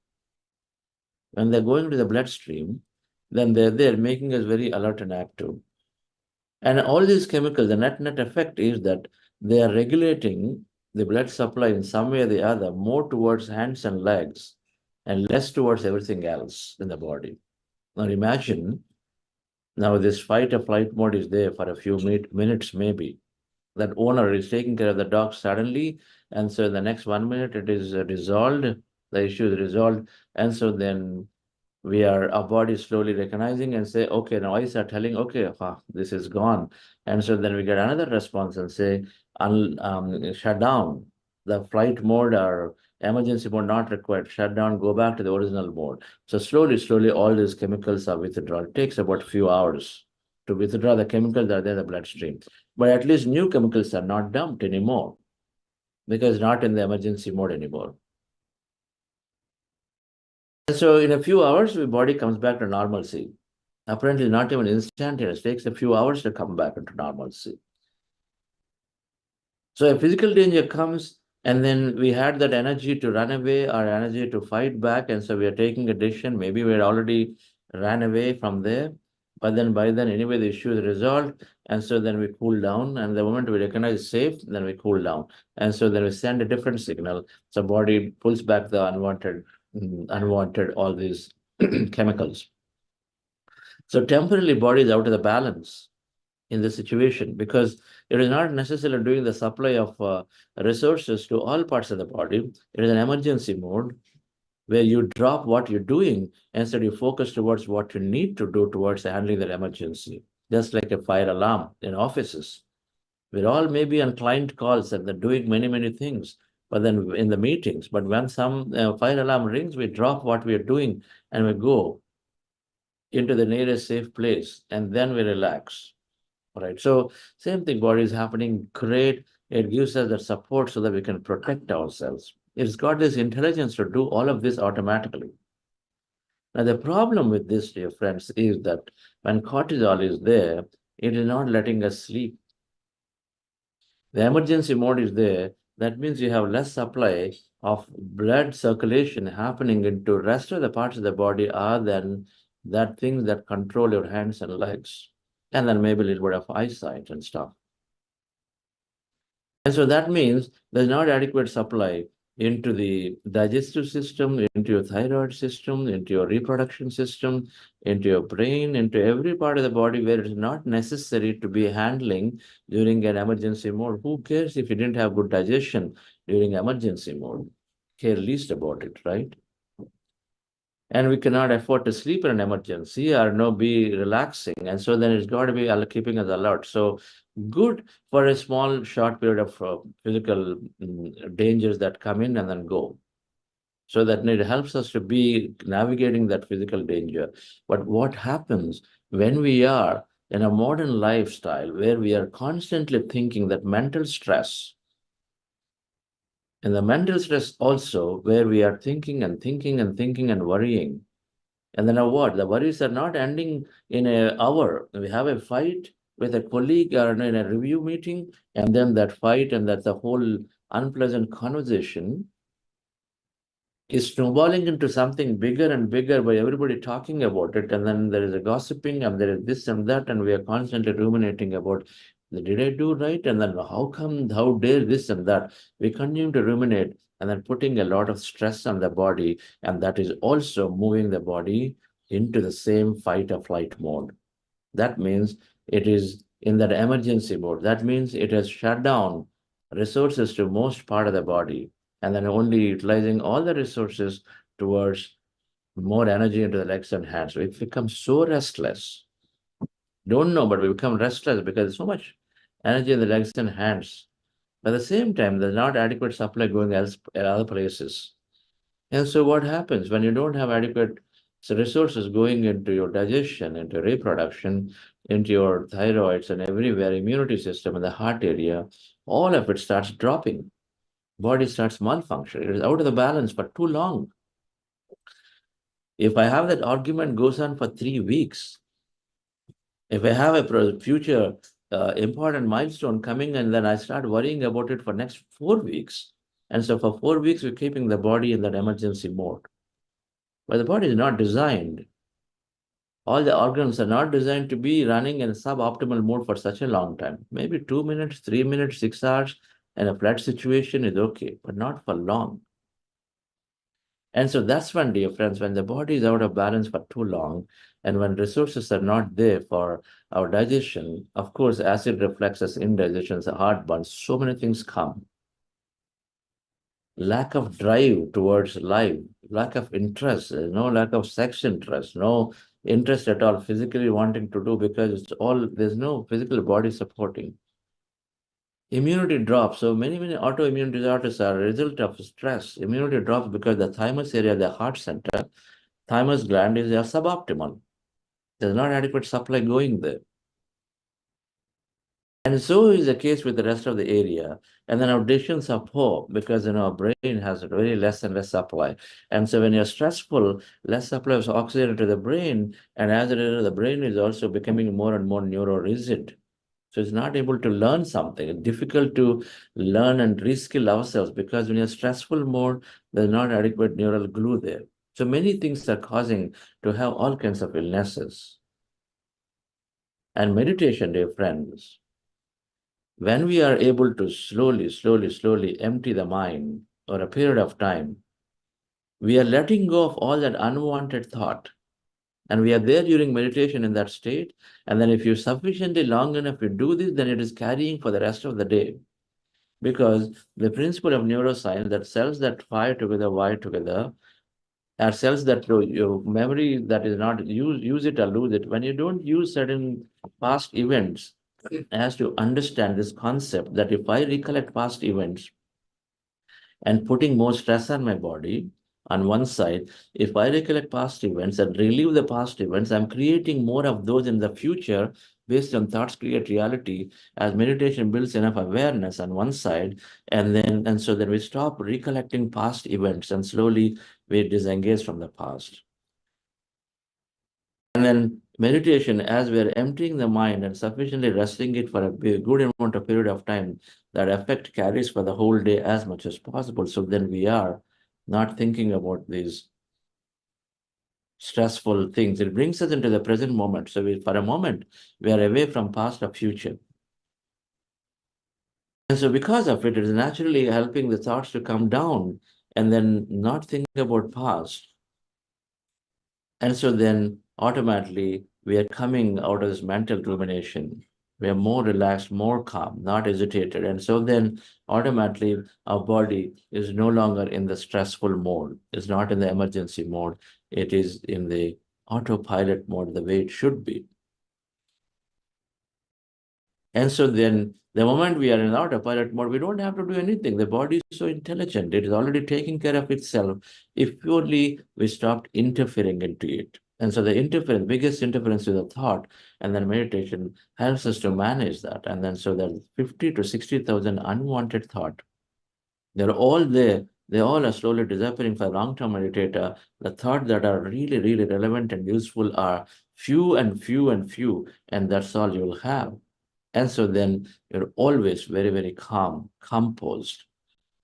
When they're going to the bloodstream, then they're there making us very alert and active. And all these chemicals, the net effect is that they are regulating the blood supply in some way or the other, more towards hands and legs and less towards everything else in the body. Now imagine, now this fight or flight mode is there for a few minutes maybe. That owner is taking care of the dog suddenly, and so in the next 1 minute it is resolved, the issue is resolved, and so then our body is slowly recognizing and say, okay, now eyes are telling, okay, this is gone. And so then we get another response and say, shut down. The flight mode or emergency mode not required. Shut down, go back to the original mode. So slowly, all these chemicals are withdrawn. It takes about a few hours to withdraw the chemicals that are there in the bloodstream. But at least new chemicals are not dumped anymore because not in the emergency mode anymore. So in a few hours, the body comes back to normalcy. Apparently not even instantaneous. It takes a few hours to come back into normalcy. So a physical danger comes, and then we had that energy to run away or energy to fight back. And so we are taking a decision. Maybe we had already ran away from there. But then by then, anyway, the issue is resolved. And so then we cool down. And the moment we recognize safe, then we cool down. And so then we send a different signal. So body pulls back the unwanted all these chemicals. So temporarily body is out of the balance in the situation because it is not necessarily doing the supply of resources to all parts of the body. It is an emergency mode where you drop what you're doing and instead you focus towards what you need to do towards handling that emergency. Just like a fire alarm in offices. We're all maybe on client calls and they're doing many things, but then in the meetings, but when some fire alarm rings, we drop what we're doing and we go. into the nearest safe place, and then we relax. All right. So same thing, body is happening. Great. It gives us the support so that we can protect ourselves. It's got this intelligence to do all of this automatically. Now, the problem with this, dear friends, is that when cortisol is there, it is not letting us sleep. The emergency mode is there. That means you have less supply of blood circulation happening into rest of the parts of the body other than that things that control your hands and legs. And then maybe a little bit of eyesight and stuff. And so that means there's not adequate supply into the digestive system, into your thyroid system, into your reproduction system, into your brain, into every part of the body where it's not necessary to be handling during an emergency mode. Who cares if you didn't have good digestion during emergency mode? Care least about it, right? And we cannot afford to sleep in an emergency or no be relaxing. And so then it's got to be keeping us alert. So good for a small, short period of physical dangers that come in and then go. So that it helps us to be navigating that physical danger. But what happens when we are in a modern lifestyle where we are constantly thinking that mental stress, and the mental stress also where we are thinking and thinking and thinking and worrying, and then what? The worries are not ending in an hour. We have a fight with a colleague or in a review meeting, and then that fight and that's a whole unpleasant conversation is snowballing into something bigger and bigger by everybody talking about it. And then there is a gossiping and there is this and that, and we are constantly ruminating about, did I do right? And then how dare this and that? We continue to ruminate and then putting a lot of stress on the body, and that is also moving the body into the same fight or flight mode. That means it is in that emergency mode. That means it has shut down resources to most part of the body, and then only utilizing all the resources towards more energy into the legs and hands. So it becomes so restless. Don't know, but we become restless because there's so much energy in the legs and hands. But at the same time, there's not adequate supply going else other places. And so what happens when you don't have adequate resources going into your digestion, into reproduction, into your thyroids and everywhere, immunity system and the heart area, all of it starts dropping. Body starts malfunctioning. It is out of the balance for too long. If I have that argument goes on for 3 weeks, if I have a future important milestone coming and then I start worrying about it for next 4 weeks. And so for 4 weeks, we're keeping the body in that emergency mode. But the body is not designed. All the organs are not designed to be running in suboptimal mode for such a long time. Maybe 2 minutes, 3 minutes, 6 hours, and a flat situation is okay, but not for long. And so that's when, dear friends, when the body is out of balance for too long, and when resources are not there for our digestion, of course, acid reflexes, indigestion, the heartburn, so many things come. Lack of drive towards life, lack of interest, no lack of sex interest, no interest at all physically wanting to do because it's all, there's no physical body supporting. Immunity drops. So many autoimmune disorders are a result of stress. Immunity drops because the thymus area, the heart center, thymus gland is suboptimal. There's not adequate supply going there. And so is the case with the rest of the area. And then our decisions are poor because our brain has very less and less supply. And so when you're stressful, less supply of oxygen to the brain, and as a result, the brain is also becoming more and more neuro-rigid. So it's not able to learn something. It's difficult to learn and reskill ourselves because when you're stressful mode, there's not adequate neural glue there. So many things are causing to have all kinds of illnesses. And meditation, dear friends, when we are able to slowly empty the mind over a period of time, we are letting go of all that unwanted thought. And we are there during meditation in that state. And then if you sufficiently long enough to do this, then it is carrying for the rest of the day. Because the principle of neuroscience that cells that fire together, wire together, are cells that your memory that is not use it or lose it. When you don't use certain past events, has to understand this concept that if I recollect past events and putting more stress on my body, On one side, if I recollect past events and relive the past events, I'm creating more of those in the future based on thoughts create reality as meditation builds enough awareness on one side. And so then we stop recollecting past events and slowly we disengage from the past. And then meditation, as we're emptying the mind and sufficiently resting it for a good amount of period of time, that effect carries for the whole day as much as possible. So then we are not thinking about these stressful things. It brings us into the present moment. So for a moment, we are away from past or future. And so because of it, it is naturally helping the thoughts to come down and then not think about past. And so then automatically we are coming out of this mental rumination. We are more relaxed, more calm, not agitated. And so then automatically our body is no longer in the stressful mode. It's not in the emergency mode. It is in the autopilot mode, the way it should be. And so then the moment we are in autopilot mode, we don't have to do anything. The body is so intelligent. It is already taking care of itself. If only we stopped interfering into it. And so the biggest interference is the thought, and then meditation helps us to manage that. And then so there's 50 to 60,000 unwanted thought. They're all there. They all are slowly disappearing for a long-term meditator. The thoughts that are really, really relevant and useful are few and few and few, and that's all you'll have. And so then you're always very, very calm, composed.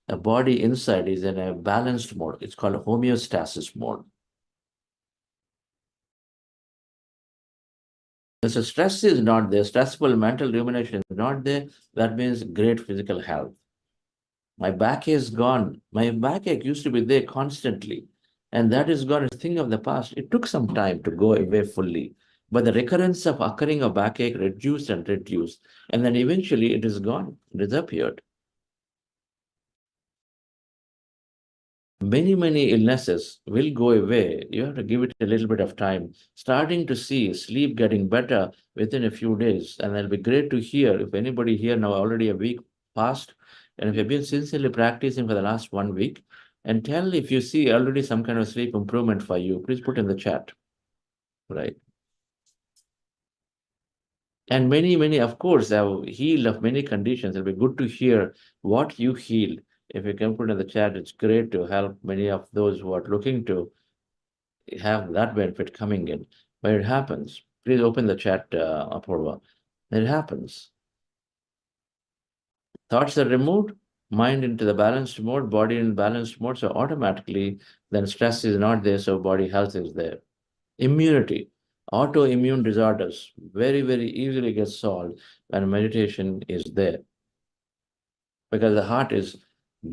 The body inside is in a balanced mode. It's called homeostasis mode. And so stress is not there, stressful mental rumination is not there. That means great physical health. My backache is gone. My backache used to be there constantly. And that is gone. It's a thing of the past. It took some time to go away fully. But the recurrence of occurring of backache reduced and reduced. And then eventually it is gone, disappeared. Many illnesses will go away. You have to give it a little bit of time. Starting to see sleep getting better within a few days. And it'll be great to hear if anybody here now already a week passed, and if you've been sincerely practicing for the last 1 week, and tell if you see already some kind of sleep improvement for you, please put in the chat, right? And many, of course, have healed of many conditions. It'll be good to hear what you healed. If you can put in the chat, it's great to help many of those who are looking to have that benefit coming in. But it happens. Please open the chat, Apurva. It happens. Thoughts are removed, mind into the balanced mode, body in balanced mode. So automatically, then stress is not there, so body health is there. Immunity, autoimmune disorders, very, very easily get solved when meditation is there. Because the heart is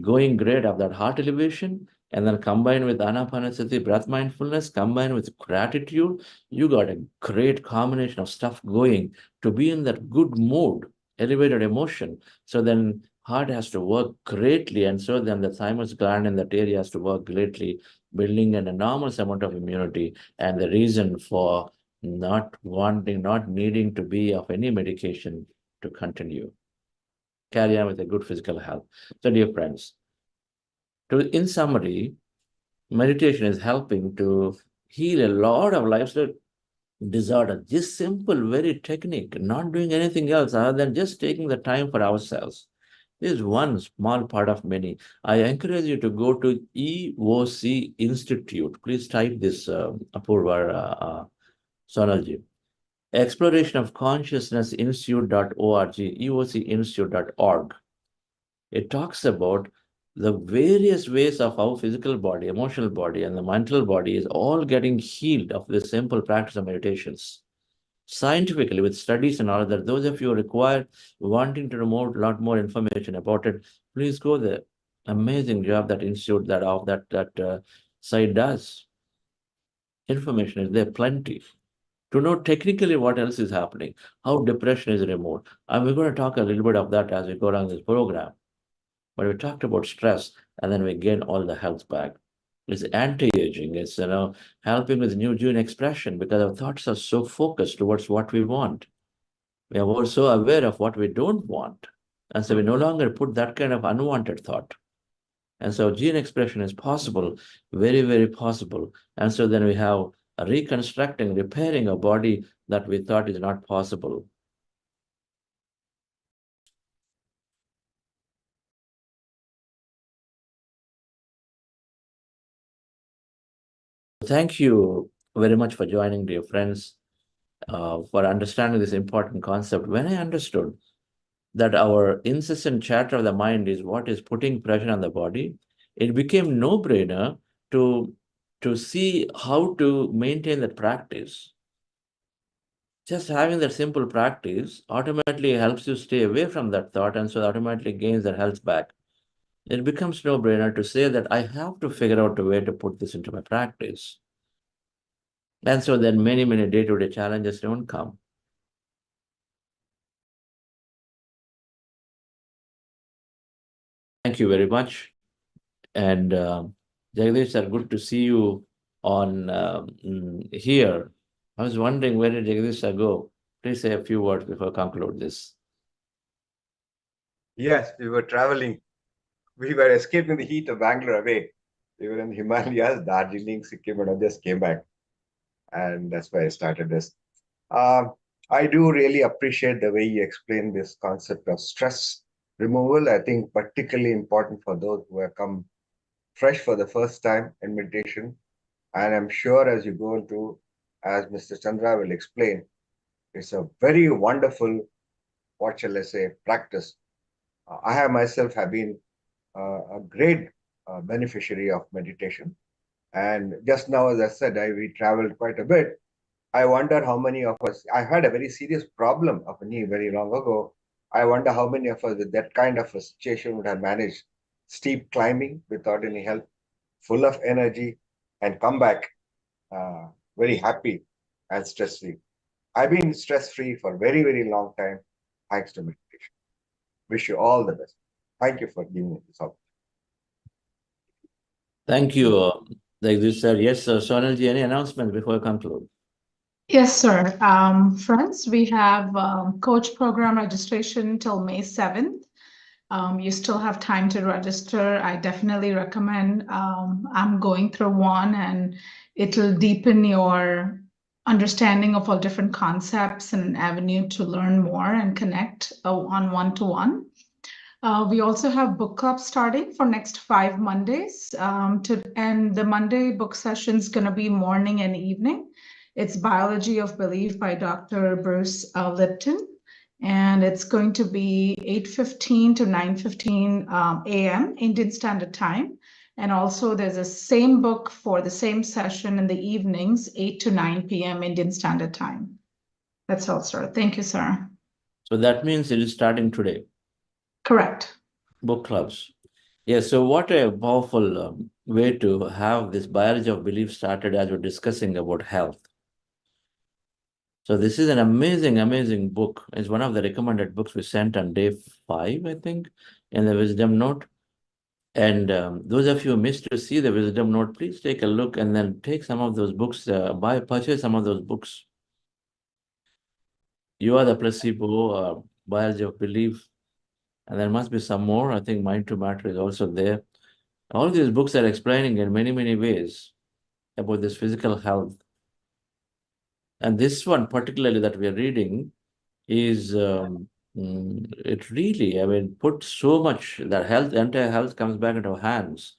going great of that heart elevation, and then combined with anapanasati, breath mindfulness, combined with gratitude, you got a great combination of stuff going to be in that good mood, elevated emotion. So then heart has to work greatly, and so then the thymus gland in that area has to work greatly, building an enormous amount of immunity. And the reason for not needing to be of any medication to continue. Carry on with a good physical health. So, dear friends, in summary, meditation is helping to heal a lot of lifestyle disorders. Just simple, very technique, not doing anything else other than just taking the time for ourselves. This is one small part of many. I encourage you to go to EOC Institute. Please type this, Apurva Sonalji. Exploration of Consciousness Institute.org, EOCinstitute.org. It talks about the various ways of how physical body, emotional body, and the mental body is all getting healed of this simple practice of meditations. Scientifically, with studies and all that, those of you who require wanting to know a lot more information about it, please go there. Amazing job that institute that site does. Information is there plenty. To know technically what else is happening, how depression is removed. And we're going to talk a little bit of that as we go along this program. But we talked about stress, and then we gain all the health back. It's anti-aging. It's helping with new gene expression because our thoughts are so focused towards what we want. We are also aware of what we don't want, and so we no longer put that kind of unwanted thought. And so gene expression is possible, very, very possible. And so then we have a reconstructing, repairing a body that we thought is not possible. Thank you very much for joining, dear friends, for understanding this important concept. When I understood that our incessant chatter of the mind is what is putting pressure on the body, it became no-brainer to see how to maintain that practice. Just having that simple practice automatically helps you stay away from that thought, and so automatically gains that health back. It becomes no-brainer to say that I have to figure out a way to put this into my practice. And so then many, many day-to-day challenges don't come. Thank you very much. And Jagdish, sir, good to see you on here. I was wondering, where did Jagdish sir go? Please say a few words before I conclude this. Yes, we were traveling. We were escaping the heat of Bangalore away. We were in the Himalayas, Darjeeling, Sikkim, and I just came back. And that's why I started this. I do really appreciate the way you explain this concept of stress removal. I think particularly important for those who have come fresh for the first time in meditation. And I'm sure as you go into, as Mr. Chandra will explain, it's a very wonderful, what shall I say, practice. I have myself have been a great beneficiary of meditation. And just now, as I said, we traveled quite a bit. I wonder how many of us, I had a very serious problem of a knee very long ago. I wonder how many of us with that kind of a situation would have managed steep climbing without any help, full of energy, and come back very happy and stress-free. I've been stress-free for a very, very long time, thanks to meditation. Wish you all the best. Thank you for giving me this opportunity. Thank you, Jagdish sir. Yes, sir. Sonalji, any announcements before I conclude? Yes, sir. Friends, we have coach program registration till May 7th. You still have time to register. I definitely recommend. I'm going through one, and it'll deepen your understanding of all different concepts and an avenue to learn more and connect on one-to-one. We also have book club starting for next 5 Mondays. And the Monday book session is going to be morning and evening. It's Biology of Belief by Dr. Bruce Lipton. And it's going to be 8:15 to 9:15 a.m. Indian Standard Time. And also there's a same book for the same session in the evenings, 8 to 9 p.m. Indian Standard Time. That's all, sir. Thank you, sir. So that means it is starting today. Correct. Book clubs. Yes, so what a powerful way to have this biology of belief started as we're discussing about health. So this is an amazing, amazing book. It's one of the recommended books we sent on day 5, I think, in the wisdom note. And those of you who missed to see the wisdom note, please take a look and then take some of those books, purchase some of those books. You Are the Placebo, Biology of Belief, and there must be some more. I think Mind to Matter is also there. All these books are explaining in many, many ways about this physical health. And this one particularly that we are reading is, it really, I mean, put so much that health, entire health comes back into our hands,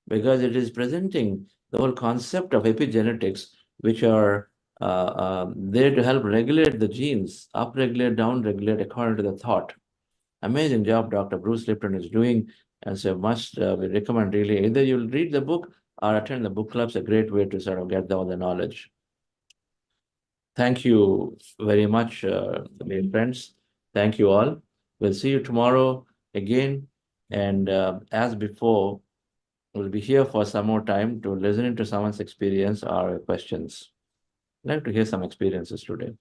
because it is presenting the whole concept of epigenetics, which are there to help regulate the genes, upregulate, downregulate according to the thought. Amazing job Dr. Bruce Lipton is doing, and so must we recommend really either you'll read the book or attend the book clubs. A great way to sort of get all the knowledge. Thank you very much, dear friends. Thank you all. We'll see you tomorrow again, and as before, we'll be here for some more time to listen to someone's experience or questions. I'd like to hear some experiences today.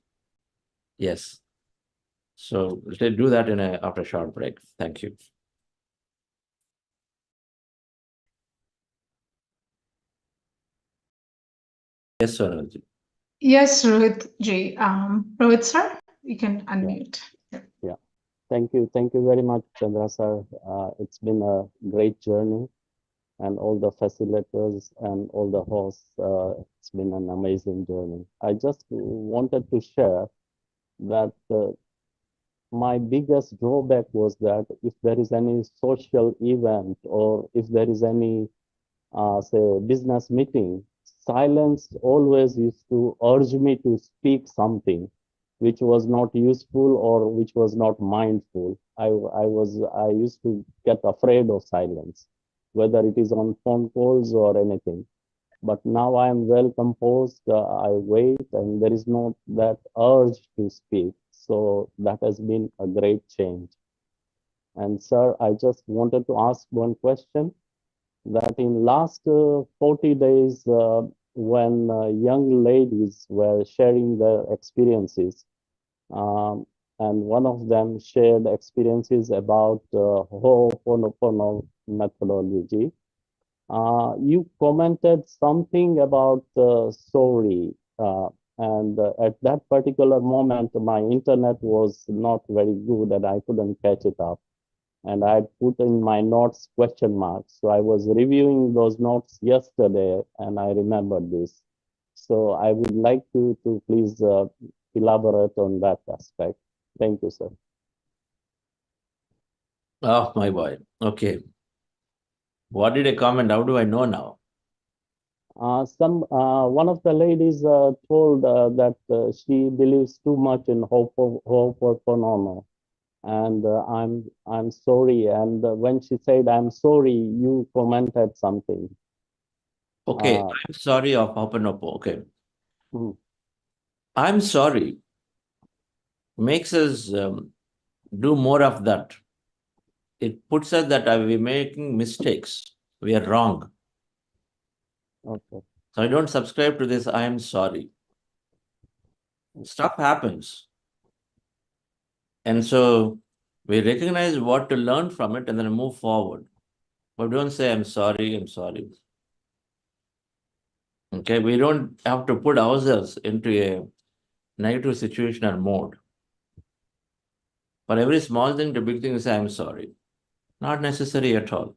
Yes. So we'll do that after a short break. Thank you. Yes, Sonalji. Yes, Rohit ji. Rohit sir, you can unmute. Yeah. Thank you. Thank you very much, Chandra sir. It's been a great journey. and all the facilitators and all the hosts. It's been an amazing journey. I just wanted to share that my biggest drawback was that if there is any social event or if there is any, say, business meeting, silence always used to urge me to speak something which was not useful or which was not mindful. I used to get afraid of silence, whether it is on phone calls or anything. But now I am well composed. I wait, and there is no that urge to speak. So that has been a great change. And sir, I just wanted to ask one question that in last 40 days, when young ladies were sharing their experiences, um, and one of them shared experiences about Ho'oponopono methodology. You commented something about sorry, and at that particular moment, my internet was not very good and I couldn't catch it up. And I put in my notes question marks. So I was reviewing those notes yesterday and I remembered this. So I would like to please elaborate on that aspect. Thank you, sir. Oh, my boy. Okay. What did I comment? How do I know now? One of the ladies told that she believes too much in Ho'oponopono, and I'm sorry. And when she said I'm sorry, you commented something. Okay, I'm sorry of Ho'oponopono. Okay. Hmm. I'm sorry makes us do more of that. It puts us that we're making mistakes. We are wrong. Okay. So I don't subscribe to this. I am sorry. Stuff happens. And so we recognize what to learn from it and then move forward. But don't say, I'm sorry, I'm sorry. Okay, we don't have to put ourselves into a negative situation or mode. For every small thing to big thing, say, I'm sorry. Not necessary at all.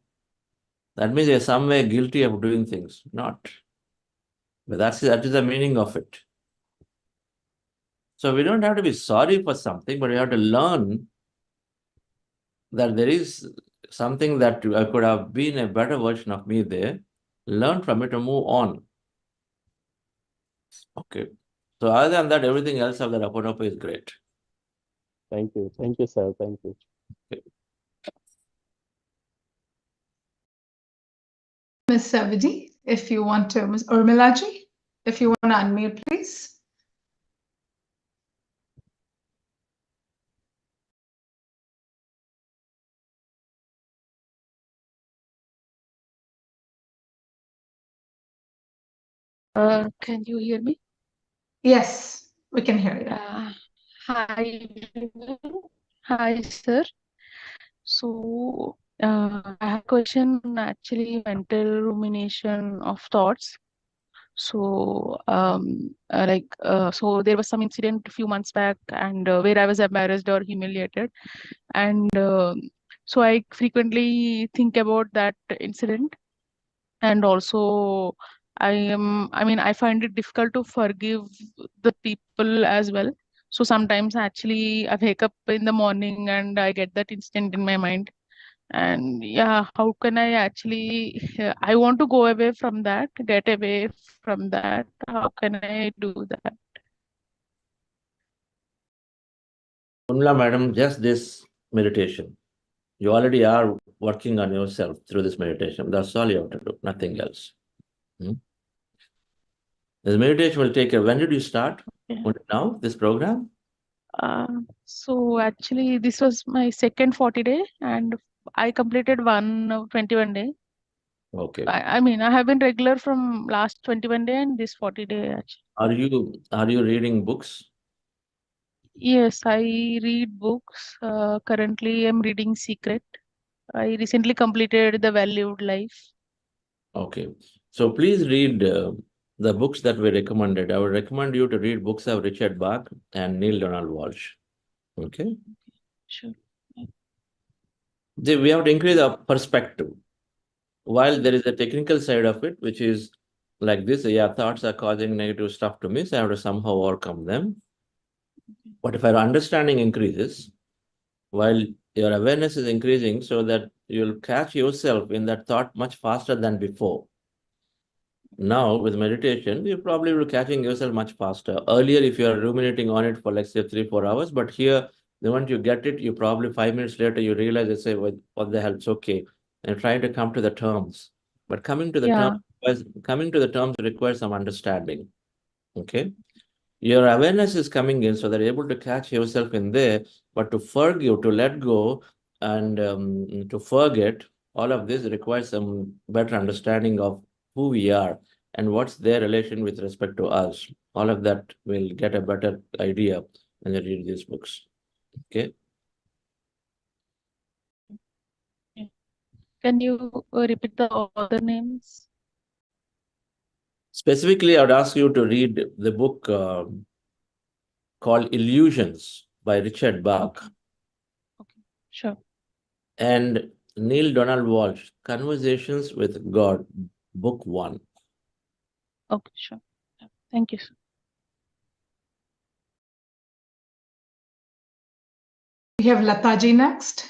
That means you're some way guilty of doing things. Not. But that is the meaning of it. So we don't have to be sorry for something, but we have to learn that there is something that could have been a better version of me there. Learn from it and move on. Okay. So other than that, everything else of the Ho'oponopono is great. Thank you. Thank you, sir. Thank you. Okay. Ms. Savidi, if you want to, Ms. Urmilaji, if you want to unmute, please. Can you hear me? Yes, we can hear you. Hi, everyone. Hi, sir. So, I have a question, actually, mental rumination of thoughts. So, so there was some incident a few months back, and where I was embarrassed or humiliated, and so I frequently think about that incident, and also I find it difficult to forgive the people as well. So sometimes actually I wake up in the morning and I get that instant in my mind, and yeah, how can I actually I want to go away from that, get away from that. How can I do that? Unla madam, just this meditation. You already are working on yourself through this meditation. That's all you have to do, nothing else. This meditation will take care. When did you start? Yeah. Now, this program? So actually this was my second 40 day, and I completed 21 day. Okay. I have been regular from last 21 day and this 40 day actually. Are you reading books? Yes, I read books. Currently I'm reading Secret. I recently completed The Valued Life. Okay. So please read the books that we recommended. I would recommend you to read books of Richard Bach and Neil Donald Walsh. Okay. Sure. We have to increase our perspective. while there is a technical side of it, which is like this, yeah, thoughts are causing negative stuff to me, so I have to somehow overcome them. But if our understanding increases, while your awareness is increasing, so that you'll catch yourself in that thought much faster than before. Now, with meditation, you probably will catching yourself much faster. Earlier, if you are ruminating on it for, let's say, 3-4 hours, but here, the moment you get it, you probably 5 minutes later, you realize, you say, what the hell, it's okay. And try to come to the terms. But coming to the Yeah. terms requires some understanding. Okay. Your awareness is coming in, so that you're able to catch yourself in there, but to forgive, to let go, and to forget, all of this requires some better understanding of who we are and what's their relation with respect to us. All of that will get a better idea when you read these books. Okay. Can you repeat the author names? Specifically, I would ask you to read the book called Illusions by Richard Bach. Okay, sure. And Neil Donald Walsh, Conversations with God, Book 1. Okay, sure. Yeah. Thank you, sir. We have Lataji next.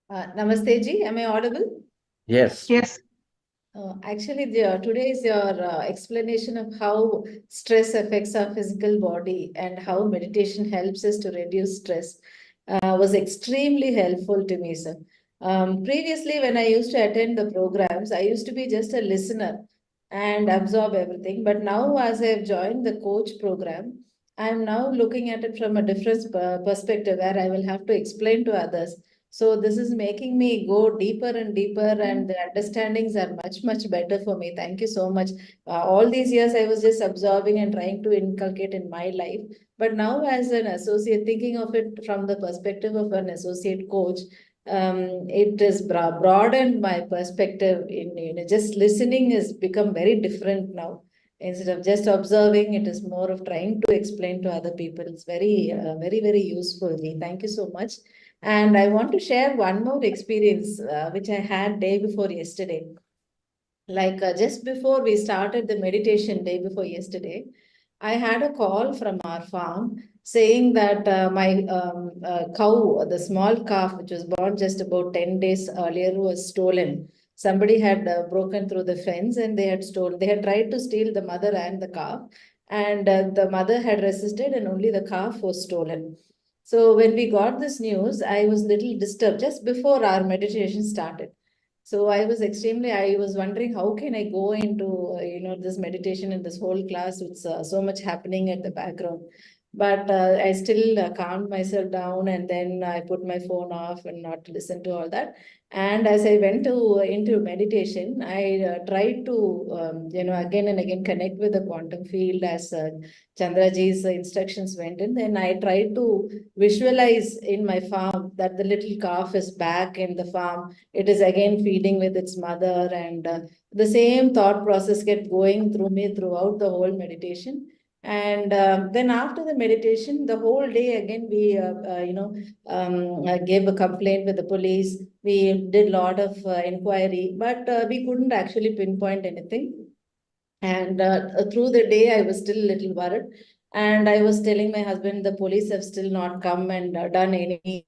Namaste ji, am I audible? Yes. Yes. Actually, today is your explanation of how stress affects our physical body and how meditation helps us to reduce stress was extremely helpful to me, sir. Previously, when I used to attend the programs, I used to be just a listener and absorb everything. But now, as I have joined the coach program, I am now looking at it from a different perspective where I will have to explain to others. So this is making me go deeper and deeper, and the understandings are much, much better for me. Thank you so much. All these years I was just absorbing and trying to inculcate in my life. But now, as an associate, thinking of it from the perspective of an associate coach, it has broadened my perspective. Just listening has become very different now. Instead of just observing, it is more of trying to explain to other people. It's very, very useful. Thank you so much. And I want to share one more experience, which I had day before yesterday. Like just before we started the meditation day before yesterday, I had a call from our farm saying that my cow, the small calf, which was born just about 10 days earlier, was stolen. Somebody had broken through the fence and they had tried to steal the mother and the calf. And the mother had resisted and only the calf was stolen. So when we got this news, I was little disturbed just before our meditation started. So I was wondering how can I go into, this meditation and this whole class with so much happening at the background. But I still calmed myself down, and then I put my phone off and not to listen to all that. And as I went into meditation, I tried to, again and again connect with the quantum field as Chandraji's instructions went in. Then I tried to visualize in my farm that the little calf is back in the farm. It is again feeding with its mother, and the same thought process kept going through me throughout the whole meditation. And then after the meditation, the whole day again, we, gave a complaint with the police. We did a lot of inquiry, but we couldn't actually pinpoint anything. And through the day, I was still a little worried. And I was telling my husband, the police have still not come and done any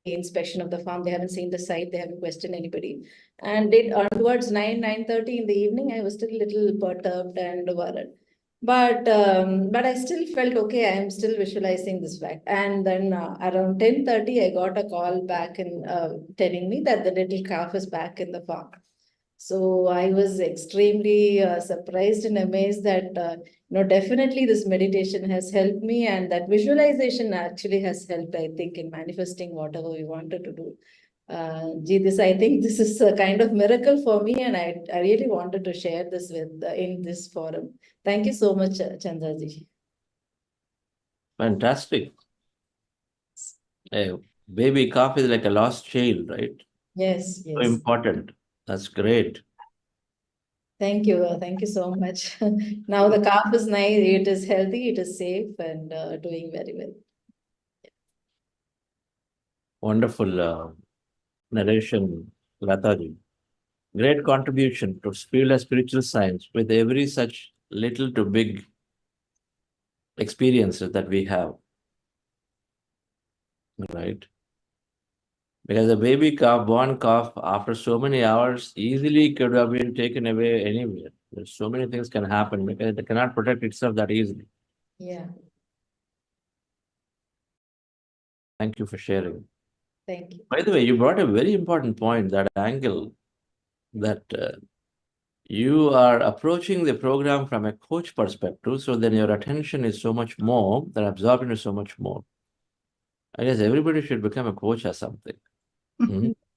inspection of the farm. They haven't seen the site. They haven't questioned anybody. And towards 9:30 in the evening, I was still a little perturbed and worried. But I still felt okay. I am still visualizing this fact. And then around 10:30, I got a call back and telling me that the little calf is back in the farm. So I was extremely surprised and amazed that, definitely this meditation has helped me, and that visualization actually has helped, I think, in manifesting whatever we wanted to do. I think this is a kind of miracle for me, and I really wanted to share this with in this forum. Thank you so much, Chandraji. Fantastic. A baby calf is like a lost child, right? Yes, So yes. important. That's great. Thank you. Thank you so much. Now the calf is nice, it is healthy, it is safe, and doing very well. Wonderful narration, Lataji. great contribution to field of spiritual science with every such little to big experiences that we have. Right? Because a baby calf, born calf, after so many hours, easily could have been taken away anywhere. There's so many things can happen because it cannot protect itself that easily. Yeah. Thank you for sharing. Thank you. By the way, you brought a very important point, that angle, that you are approaching the program from a coach perspective, so then your attention is so much more, that absorption is so much more. I guess everybody should become a coach or something.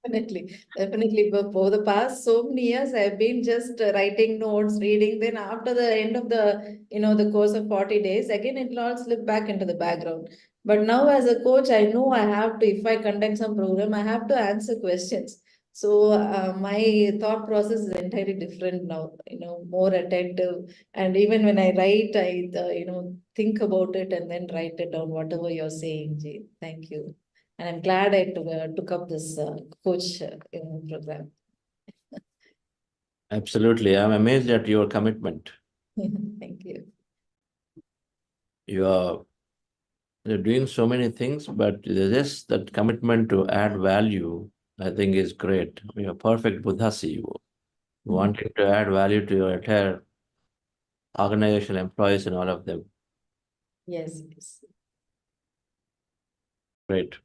Definitely. But for the past so many years, I've been just writing notes, reading. Then after the end of the course of 40 days, again, it will all slip back into the background. But now as a coach, I know I have to, if I conduct some program, I have to answer questions. So my thought process is entirely different now, more attentive. And even when I write, I, think about it and then write it down, whatever you're saying, Jay. Thank you. And I'm glad I took up this coach program. Absolutely. I'm amazed at your commitment. Thank you. You're doing so many things, but just that commitment to add value, I think, is great. You're a perfect Buddha CEO. Wanting to add value to your entire organization, employees, and all of them. Yes. Great.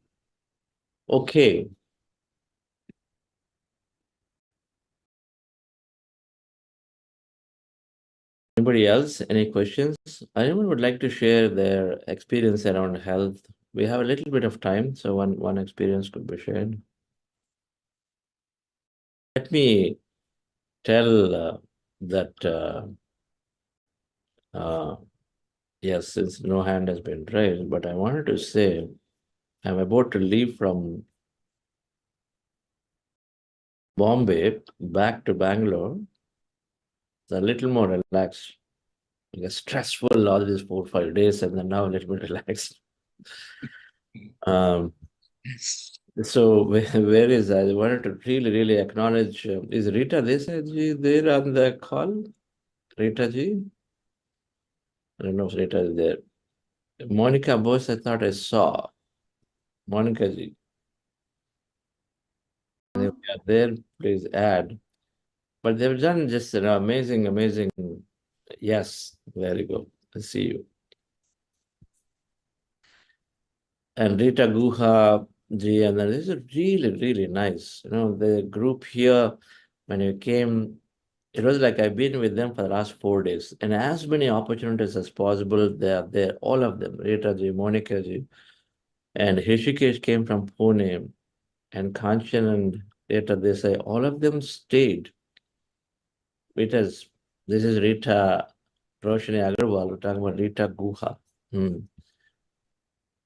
Okay. Anybody else? Any questions? Anyone would like to share their experience around health? We have a little bit of time, so one experience could be shared. Let me tell that yes, since no hand has been raised, but I wanted to say I'm about to leave from Bombay back to Bangalore. It's a little more relaxed. It was stressful all these 4 or 5 days, and then now a little bit relaxed. So where is I wanted to really acknowledge. Is Rita Desai there on the call? Rita ji? I don't know if Rita is there. Monica Bose, I thought I saw. Monica ji. If you are there, please add. But they've done just an amazing. Yes, there you go. I see you. And Rita Guha ji, and this is really nice. The group here, when you came, it was like I've been with them for the last 4 days, and as many opportunities as possible, they are there, all of them. Rita ji, Monica ji, and Hishikesh came from Pune, and Kanchan and Rita Desai, all of them stayed. This is Rita Roshni Agarwal, we're talking about Rita Guha.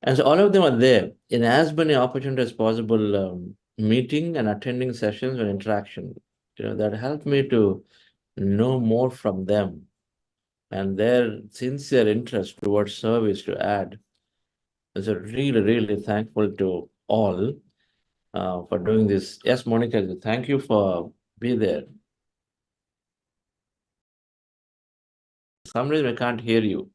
And so all of them are there in as many opportunities as possible, meeting and attending sessions and interaction. That helped me to know more from them and their sincere interest towards service to add. So really thankful to all for doing this. Yes, Monica, thank you for being there. For some reason I can't hear you.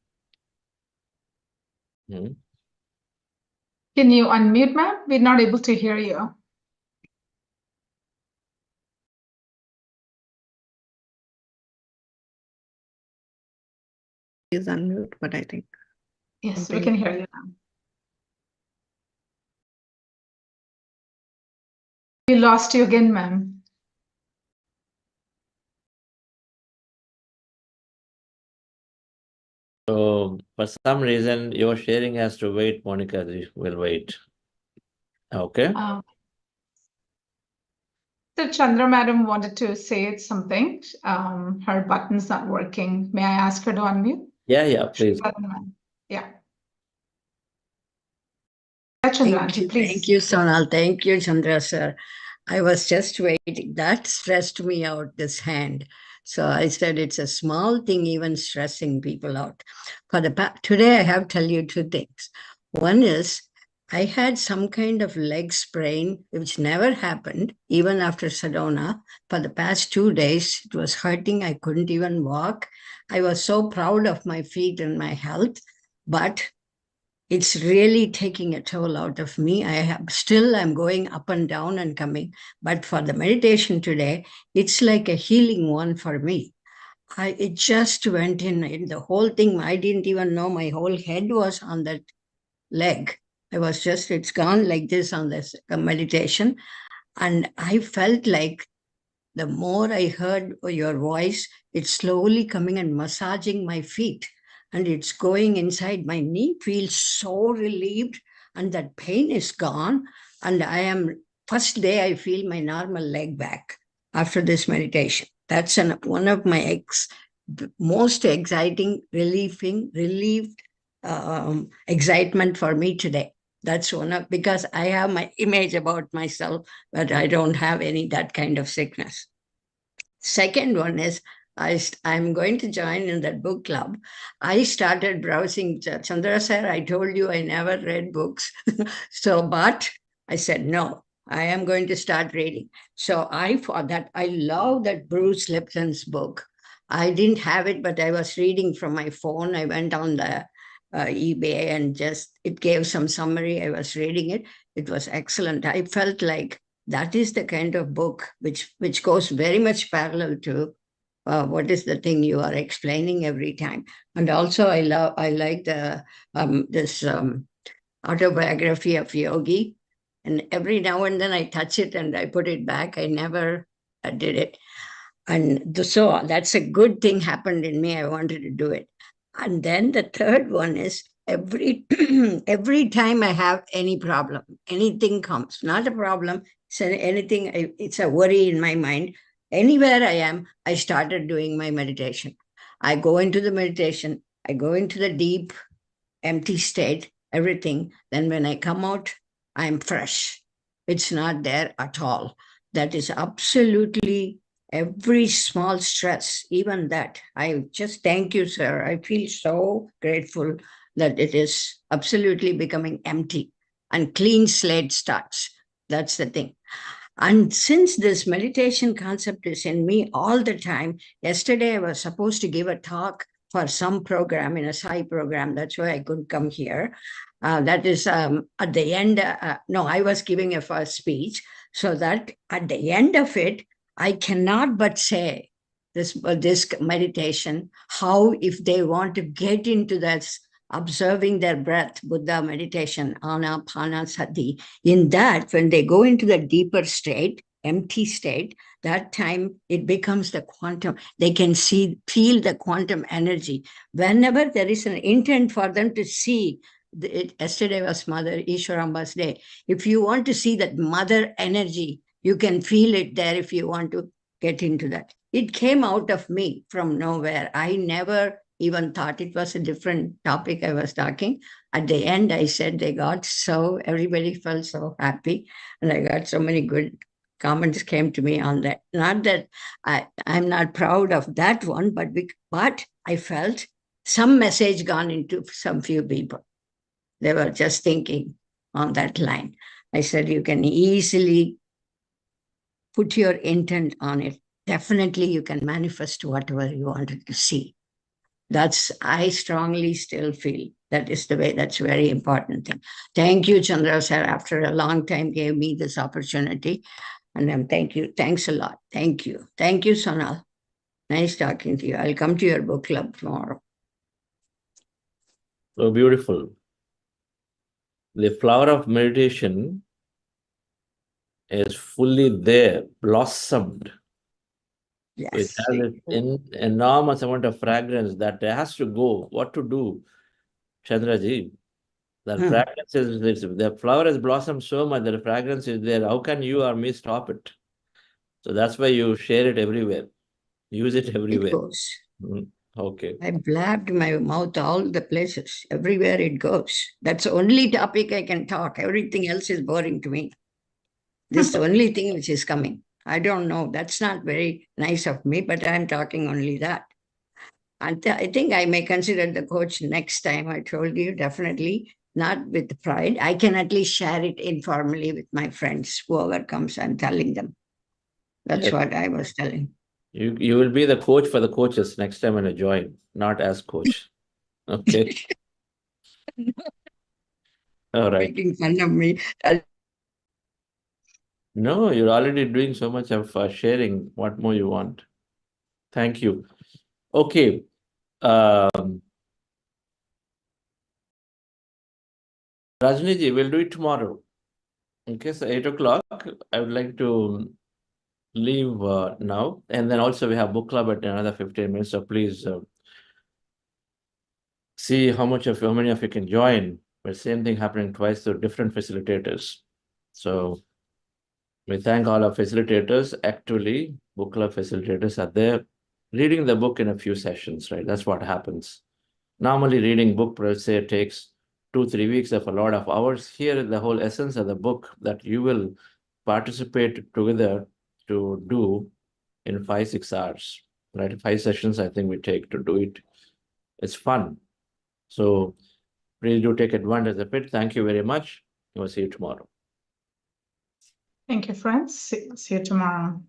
Can you unmute, ma'am? We're not able to hear you. Is unmute, but I think. Yes, we can hear you now. We lost you again, ma'am. So for some reason, your sharing has to wait, Monica. We'll wait. Okay. So Chandra madam wanted to say something. Her button's not working. May I ask her to unmute? Yeah, please. Yeah. Chandra, please. Thank you, Sonal. Thank you, Chandra sir. I was just waiting. That stressed me out, this hand. So I said it's a small thing, even stressing people out. Today I have to tell you 2 things. One is I had some kind of leg sprain, which never happened, even after Sedona. For the past 2 days, it was hurting. I couldn't even walk. I was so proud of my feet and my health, but it's really taking a toll out of me. I'm going up and down and coming. But for the meditation today, it's like a healing one for me. It just went in the whole thing. I didn't even know my whole head was on that leg. It's gone like this on this meditation. And I felt like the more I heard your voice, it's slowly coming and massaging my feet. And it's going inside. My knee feels so relieved and that pain is gone. And first day I feel my normal leg back after this meditation. That's one of my most exciting, relieved excitement for me today. That's because I have my image about myself, but I don't have that kind of sickness. Second one is I'm going to join in that book club. I started browsing. Chandra sir, I told you I never read books. But I said, no, I am going to start reading. So I love that Bruce Lipton's book. I didn't have it, but I was reading from my phone. I went on the eBay and it gave some summary. I was reading it. It was excellent. I felt like that is the kind of book which goes very much parallel to what is the thing you are explaining every time. And also I like this autobiography of Yogi. And every now and then I touch it and I put it back. I never did it. And so that's a good thing happened in me. I wanted to do it. And then the third one is every time I have any problem, anything comes, not a problem, it's a worry in my mind. Anywhere I am, I started doing my meditation. I go into the meditation, I go into the deep, empty state, everything. Then when I come out, I'm fresh. It's not there at all. That is absolutely every small stress, even that. I just thank you, sir. I feel so grateful that it is absolutely becoming empty and clean slate starts. That's the thing. And since this meditation concept is in me all the time, yesterday I was supposed to give a talk for some program in a Sai program. That's why I couldn't come here. That is at the end. I was giving a first speech. So that at the end of it, I cannot but say this meditation, how if they want to get into this observing their breath, Buddha meditation, Anapanasati, in that, when they go into the deeper state, empty state, that time it becomes the quantum. They can feel the quantum energy. Whenever there is an intent for them to see, yesterday was Mother Ishwaramba's day. If you want to see that mother energy, you can feel it there if you want to get into that. It came out of me from nowhere. I never even thought it was a different topic I was talking. At the end, I said everybody felt so happy. And I got so many good comments came to me on that. Not that I'm not proud of that one, but I felt some message gone into some few people. They were just thinking on that line. I said, you can easily put your intent on it. Definitely you can manifest whatever you wanted to see. I strongly still feel that is the way. That's a very important thing. Thank you, Chandra sir, after a long time gave me this opportunity. And thank you. Thanks a lot. Thank you. Thank you, Sonal. Nice talking to you. I'll come to your book club tomorrow. So beautiful. The flower of meditation is fully there, blossomed. Yes. It has an enormous amount of fragrance that has to go. What to do, Chandraji? The fragrance is, the flower has blossomed so much that the fragrance is there. How can you or me stop it? So that's why you share it everywhere. Use it everywhere. It goes. Okay. I blabbed my mouth all the places. Everywhere it goes. That's the only topic I can talk. Everything else is boring to me. This is the only thing which is coming. I don't know. That's not very nice of me, but I'm talking only that. And I think I may consider the coach next time. I told you, definitely. not with pride. I can at least share it informally with my friends, whoever comes, I'm telling them. That's Yes. what I was telling. You will be the coach for the coaches next time when you join, not as coach. Okay. All right. Making fun of me. No, you're already doing so much of sharing. What more you want? Thank you. Okay. Rajniji, we'll do it tomorrow. Okay, so 8 o'clock. I would like to leave now. And then also we have book club at another 15 minutes. So please see how many of you can join. But same thing happening twice to different facilitators. So we thank all our facilitators. Actually, book club facilitators are there reading the book in a few sessions, right? That's what happens. Normally reading book per se takes 2-3 weeks of a lot of hours. Here, the whole essence of the book that you will participate together to do in 5-6 hours, right? 5 sessions, I think we take to do it. It's fun. So please do take advantage of it. Thank you very much. We'll see you tomorrow. Thank you, friends. See you tomorrow.